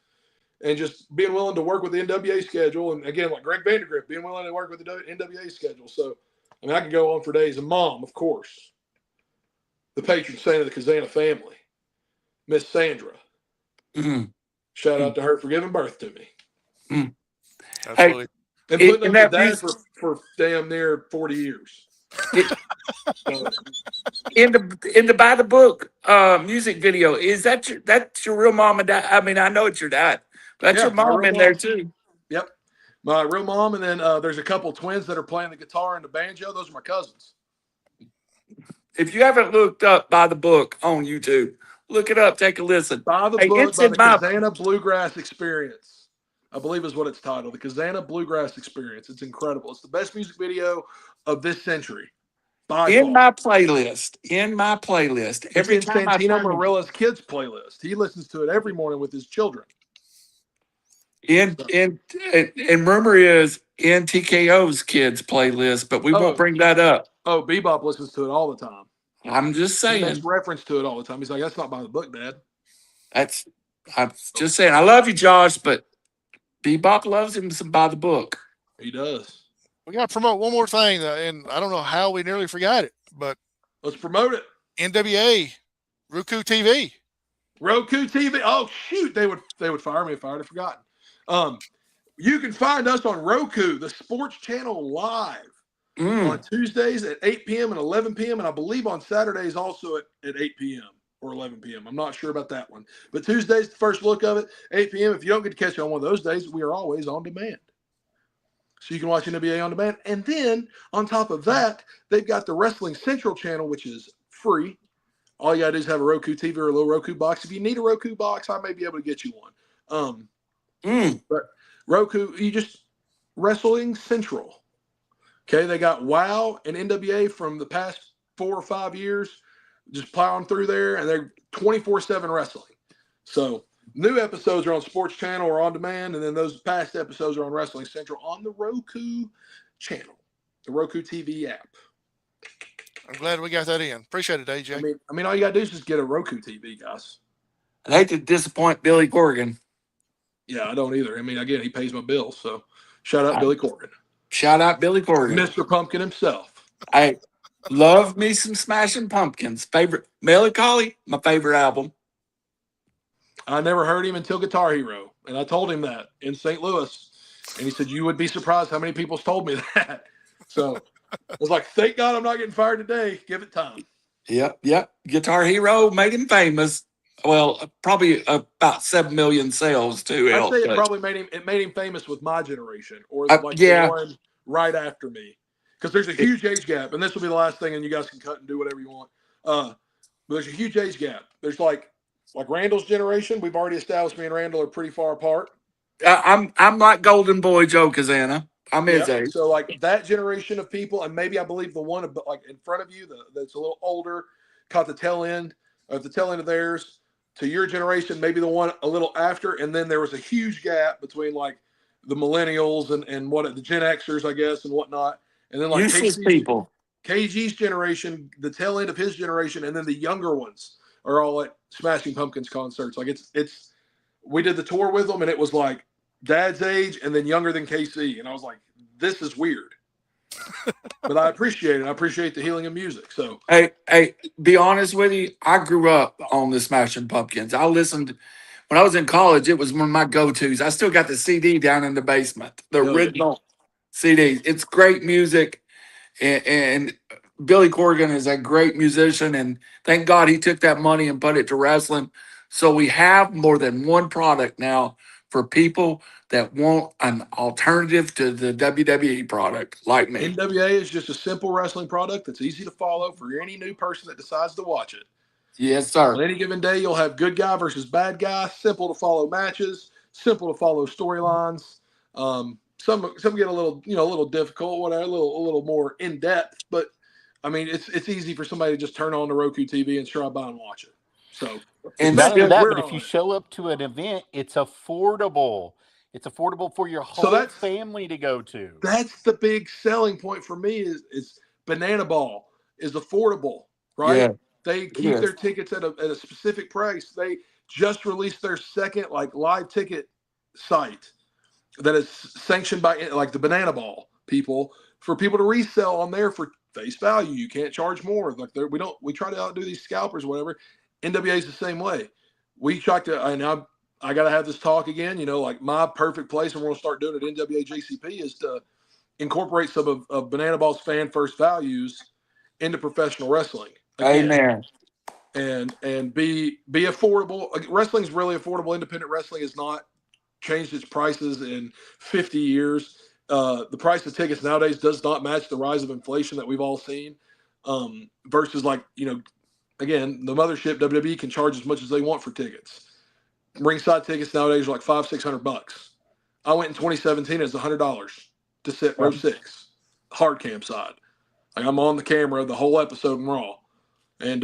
and just being willing to work with the NWA schedule. And again, like Greg Vandegrift, being willing to work with the NWA schedule. So, I mean, I could go on for days. And Mom, of course, the patron saint of the Cazana family, Miss Sandra. Mm-hmm. Shout out to her for giving birth to me. Mm. Absolutely. And putting up with Dad for damn near 40 years. In the by the book music video, is that's your real mom and dad? I mean, I know it's your dad. That's your mom in there too. Yep, my real mom, and then there's a couple twins that are playing the guitar and the banjo. Those are my cousins. If you haven't looked up By the Book on YouTube, look it up. Take a listen. By the Book, by the Cazana Bluegrass Experience, I believe is what it's titled. The Cazana Bluegrass Experience. It's incredible. It's the best music video of this century. In my playlist. Every time Santino Marilla's kids playlist. He listens to it every morning with his children. And rumor is in TKO's kids playlist, but we won't bring that up. Oh, Bebop listens to it all the time. I'm just saying. He makes reference to it all the time. He's like, that's not by the book, Dad. I'm just saying. I love you, Josh, but Bebop loves him some By the Book. He does. We got to promote one more thing, and I don't know how we nearly forgot it, but Let's promote it. NWA, Roku TV. Roku TV. Oh shoot, they would fire me if I had forgotten. You can find us on Roku, the sports channel live on Tuesdays at 8 p.m. and 11 p.m. and I believe on Saturdays also at 8 p.m. or 11 p.m. I'm not sure about that one, but Tuesdays, the first look of it, 8 p.m. If you don't get to catch it on one of those days, we are always on demand. So you can watch NWA on demand. And then on top of that, they've got the Wrestling Central channel, which is free. All you got to do is have a Roku TV or a little Roku box. If you need a Roku box, I may be able to get you one. But Roku, you just Wrestling Central. Okay, they got WOW and NWA from the past 4 or 5 years, just plowing through there, and they're 24/7 wrestling. So new episodes are on Sports Channel or on demand, and then those past episodes are on Wrestling Central on the Roku channel, the Roku TV app. I'm glad we got that in. Appreciate it, AJ. I mean, all you gotta do is just get a Roku TV, guys. I'd hate to disappoint Billy Corgan. Yeah, I don't either. I mean, again, he pays my bills, so shout out Billy Corgan. Shout out Billy Corgan. Mr. Pumpkin himself. I love me some Smashing Pumpkins. Favorite Melancholy, my favorite album. I never heard him until Guitar Hero, and I told him that in St. Louis, and he said, "You would be surprised how many people's told me that." So I was like, "Thank God I'm not getting fired today. Give it time." Yep. Guitar Hero made him famous. Well, probably about 7 million sales too. I'd say it probably made him famous with my generation, or the one right after me, because there's a huge age gap, and this will be the last thing, and you guys can cut and do whatever you want. But there's a huge age gap. There's like Randall's generation. We've already established me and Randall are pretty far apart. I'm like Golden Boy Joe Cazana. I'm his age. So like that generation of people, and maybe I believe the one like in front of you that's a little older, caught the tail end of theirs. To your generation, maybe the one a little after, and then there was a huge gap between like the millennials and what the Gen Xers, I guess, and whatnot, and then like KG's generation, the tail end of his generation, and then the younger ones are all at Smashing Pumpkins concerts. Like it's we did the tour with them, and it was like Dad's age and then younger than KC, and I was like, this is weird. But I appreciate it. I appreciate the healing of music. So hey, be honest with you, I grew up on the Smashing Pumpkins. I listened when I was in college. It was one of my go-tos. I still got the CD down in the basement, the original CD. It's great music, and Billy Corgan is a great musician, and thank God he took that money and put it to wrestling. So we have more than one product now for people that want an alternative to the WWE product like me. NWA is just a simple wrestling product that's easy to follow for any new person that decides to watch it. Yes, sir. On any given day, you'll have good guy versus bad guy, simple to follow matches, simple to follow storylines. Some get a little difficult, whatever, a little more in depth, but I mean, it's easy for somebody to just turn on the Roku TV and try by and watch it. So, and not only that, but if you show up to an event, it's affordable. It's affordable for your whole family to go to. That's the big selling point for me is Banana Ball is affordable, right? Yeah, they keep their tickets at a specific price. They just released their second live ticket site that is sanctioned by like the Banana Ball people for people to resell on there for face value. You can't charge more. Like we try to outdo these scalpers, or whatever. NWA is the same way. We try to, and I got to have this talk again. Like my perfect place, and we're going to start doing it at NWA JCP, is to incorporate some of Banana Ball's fan first values into professional wrestling. Amen. And be affordable. Wrestling's really affordable. Independent wrestling has not changed its prices in 50 years. The price of tickets nowadays does not match the rise of inflation that we've all seen. Versus again, the mothership WWE can charge as much as they want for tickets. Ringside tickets nowadays are like $500-600. I went in 2017 as $100 to sit row 6, hard cam side. Like I'm on the camera the whole episode in Raw, and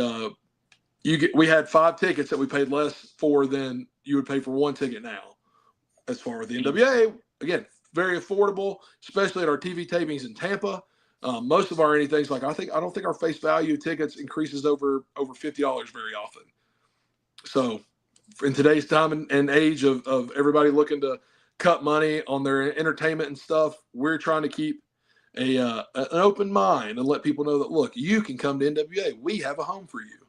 we had 5 tickets that we paid less for than you would pay for one ticket now. As far as the NWA, again, very affordable, especially at our TV tapings in Tampa. Most of our anything's I don't think our face value tickets increases over $50 very often. So in today's time and age of everybody looking to cut money on their entertainment and stuff. We're trying to keep an open mind and let people know that, look, you can come to NWA. We have a home for you.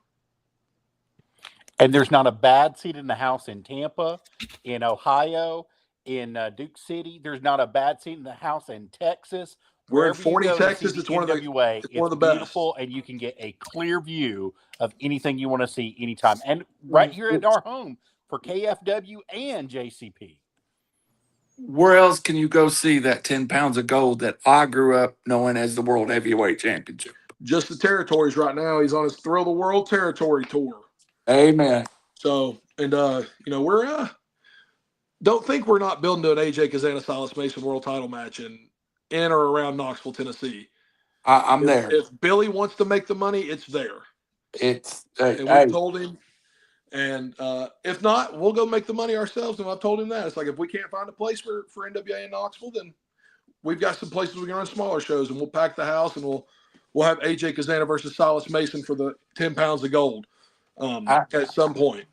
And there's not a bad seat in the house in Tampa, in Ohio, in Duke City. There's not a bad seat in the house in Texas. We're in Wherever you 40 go Texas. to see It's the one of the NWA, it's one of the beautiful, best. and you can get a clear view of anything you want to see anytime. And right here at our home for KFW and JCP. Where else can you go see that 10 pounds of gold that I grew up knowing as the World Heavyweight Championship? Just the territories right now. He's on his Thrill the World territory tour. Amen. So, and we're don't think we're not building to an AJ Cazana Silas Mason world title match in or around Knoxville, Tennessee. I'm there. If Billy wants to make the money, it's there. It's And we've told him. And if not, we'll go make the money ourselves. And I've told him that. It's like, if we can't find a place for NWA in Knoxville, then we've got some places we can run smaller shows, and we'll pack the house, and we'll have AJ Cazana versus Silas Mason for the 10 pounds of gold at some point.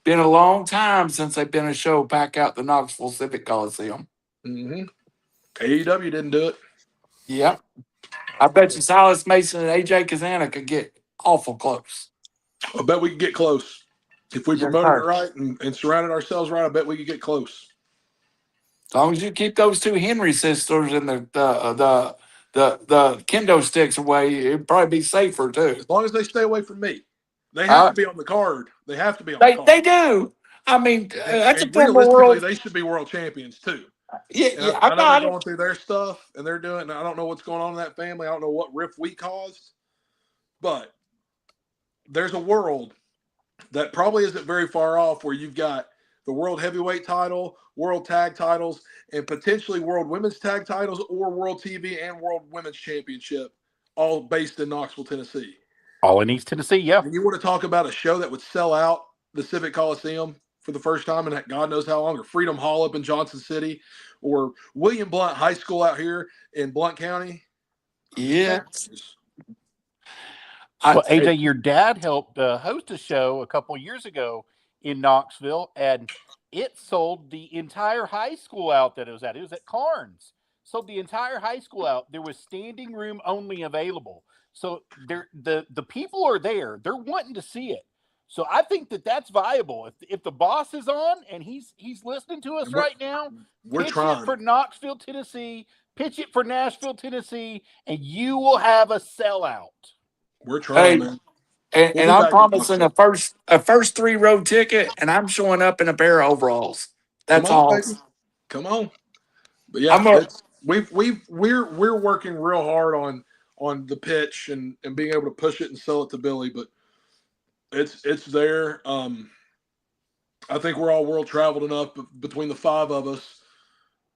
Been a long time since they've been a show back out the Knoxville Civic Coliseum. Mm-hmm. AEW didn't do it. Yep. I bet you Silas Mason and AJ Cazana could get awful close. I bet we could get close. If we promoted it right and surrounded ourselves right, I bet we could get close. As long as you keep those two Henry sisters and the kendo sticks away, it'd probably be safer too. As long as they stay away from me. They have to be on the card. They have to be on the card. They do. I mean, that's and a former realistically, world. they should be world champions too. Yeah, I know they're going through their stuff, and they're doing. I don't know what's going on in that family. I don't know what rift we caused, but there's a world that probably isn't very far off where you've got the world heavyweight title, world tag titles, and potentially world women's tag titles, or world TV and world women's championship, all based in Knoxville, Tennessee. All in East Tennessee, yeah. And you want to talk about a show that would sell out the Civic Coliseum for the first time in God knows how long, or Freedom Hall up in Johnson City, or William Blount High School out here in Blount County. Yeah. Well, AJ, your dad helped host a show a couple years ago in Knoxville, and it sold the entire high school out that it was at. It was at Carnes. Sold the entire high school out. There was standing room only available. So the people are there. They're wanting to see it. So I think that's viable. If the boss is on and he's listening to us right now, pitch it for Knoxville, Tennessee, pitch it for Nashville, Tennessee, and you will have a sellout. We're trying, man. And I'm promising a first 3 row ticket, and I'm showing up in a pair of overalls. That's all. Baby. Come on. But yeah, we're working real hard on the pitch and being able to push it and sell it to Billy, but it's there. I think we're all world traveled enough between the 5 of us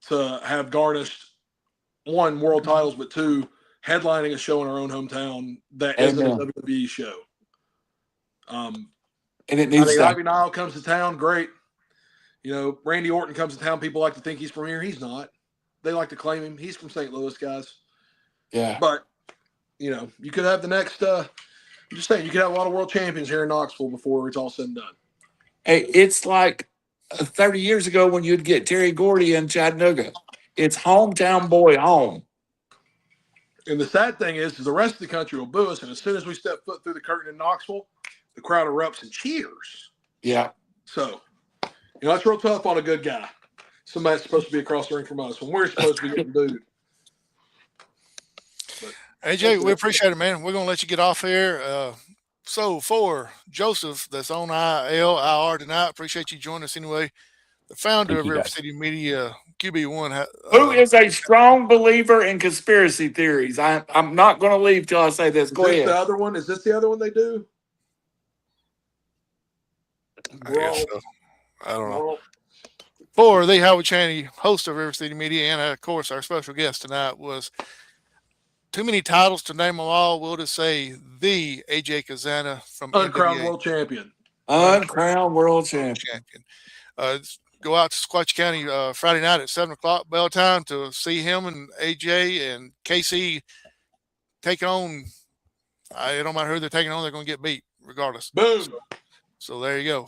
to have garnished 1, world titles, but 2, headlining a show in our own hometown that isn't a WWE show. And it needs Ivy Nile comes to town, great. Randy Orton comes to town. People like to think he's from here. He's not. They like to claim him. He's from St. Louis, guys. Yeah. But, you could have the next I'm just saying, you could have a lot of world champions here in Knoxville before it's all said and done. Hey, it's like 30 years ago when you'd get Terry Gordy in Chattanooga. It's hometown boy home. And the sad thing is the rest of the country will boo us, and as soon as we step foot through the curtain in Knoxville, the crowd erupts and cheers. Yeah. So, it's real tough on a good guy. Somebody's supposed to be across the ring from us when we're supposed to be getting booed. AJ, we appreciate it, man. We're going to let you get off here. So for Joseph, that's on IR tonight, appreciate you joining us anyway. The founder of RiverCity-Media, QB1. Who is a strong believer in conspiracy theories? I'm not going to leave till I say this. Go ahead. The other one? Is this the other one they do? I guess so. I don't know. For the Howard Chaney, host of RiverCity-Media, and of course our special guest tonight was too many titles to name them all. We'll just say the AJ Cazana from Uncrowned World Champion. Uncrowned World Champion. Go out to Sequatchie County Friday night at 7 o'clock bell time to see him and AJ and KC take on. It don't matter who they're taking on; they're going to get beat regardless. Boom. So there you go.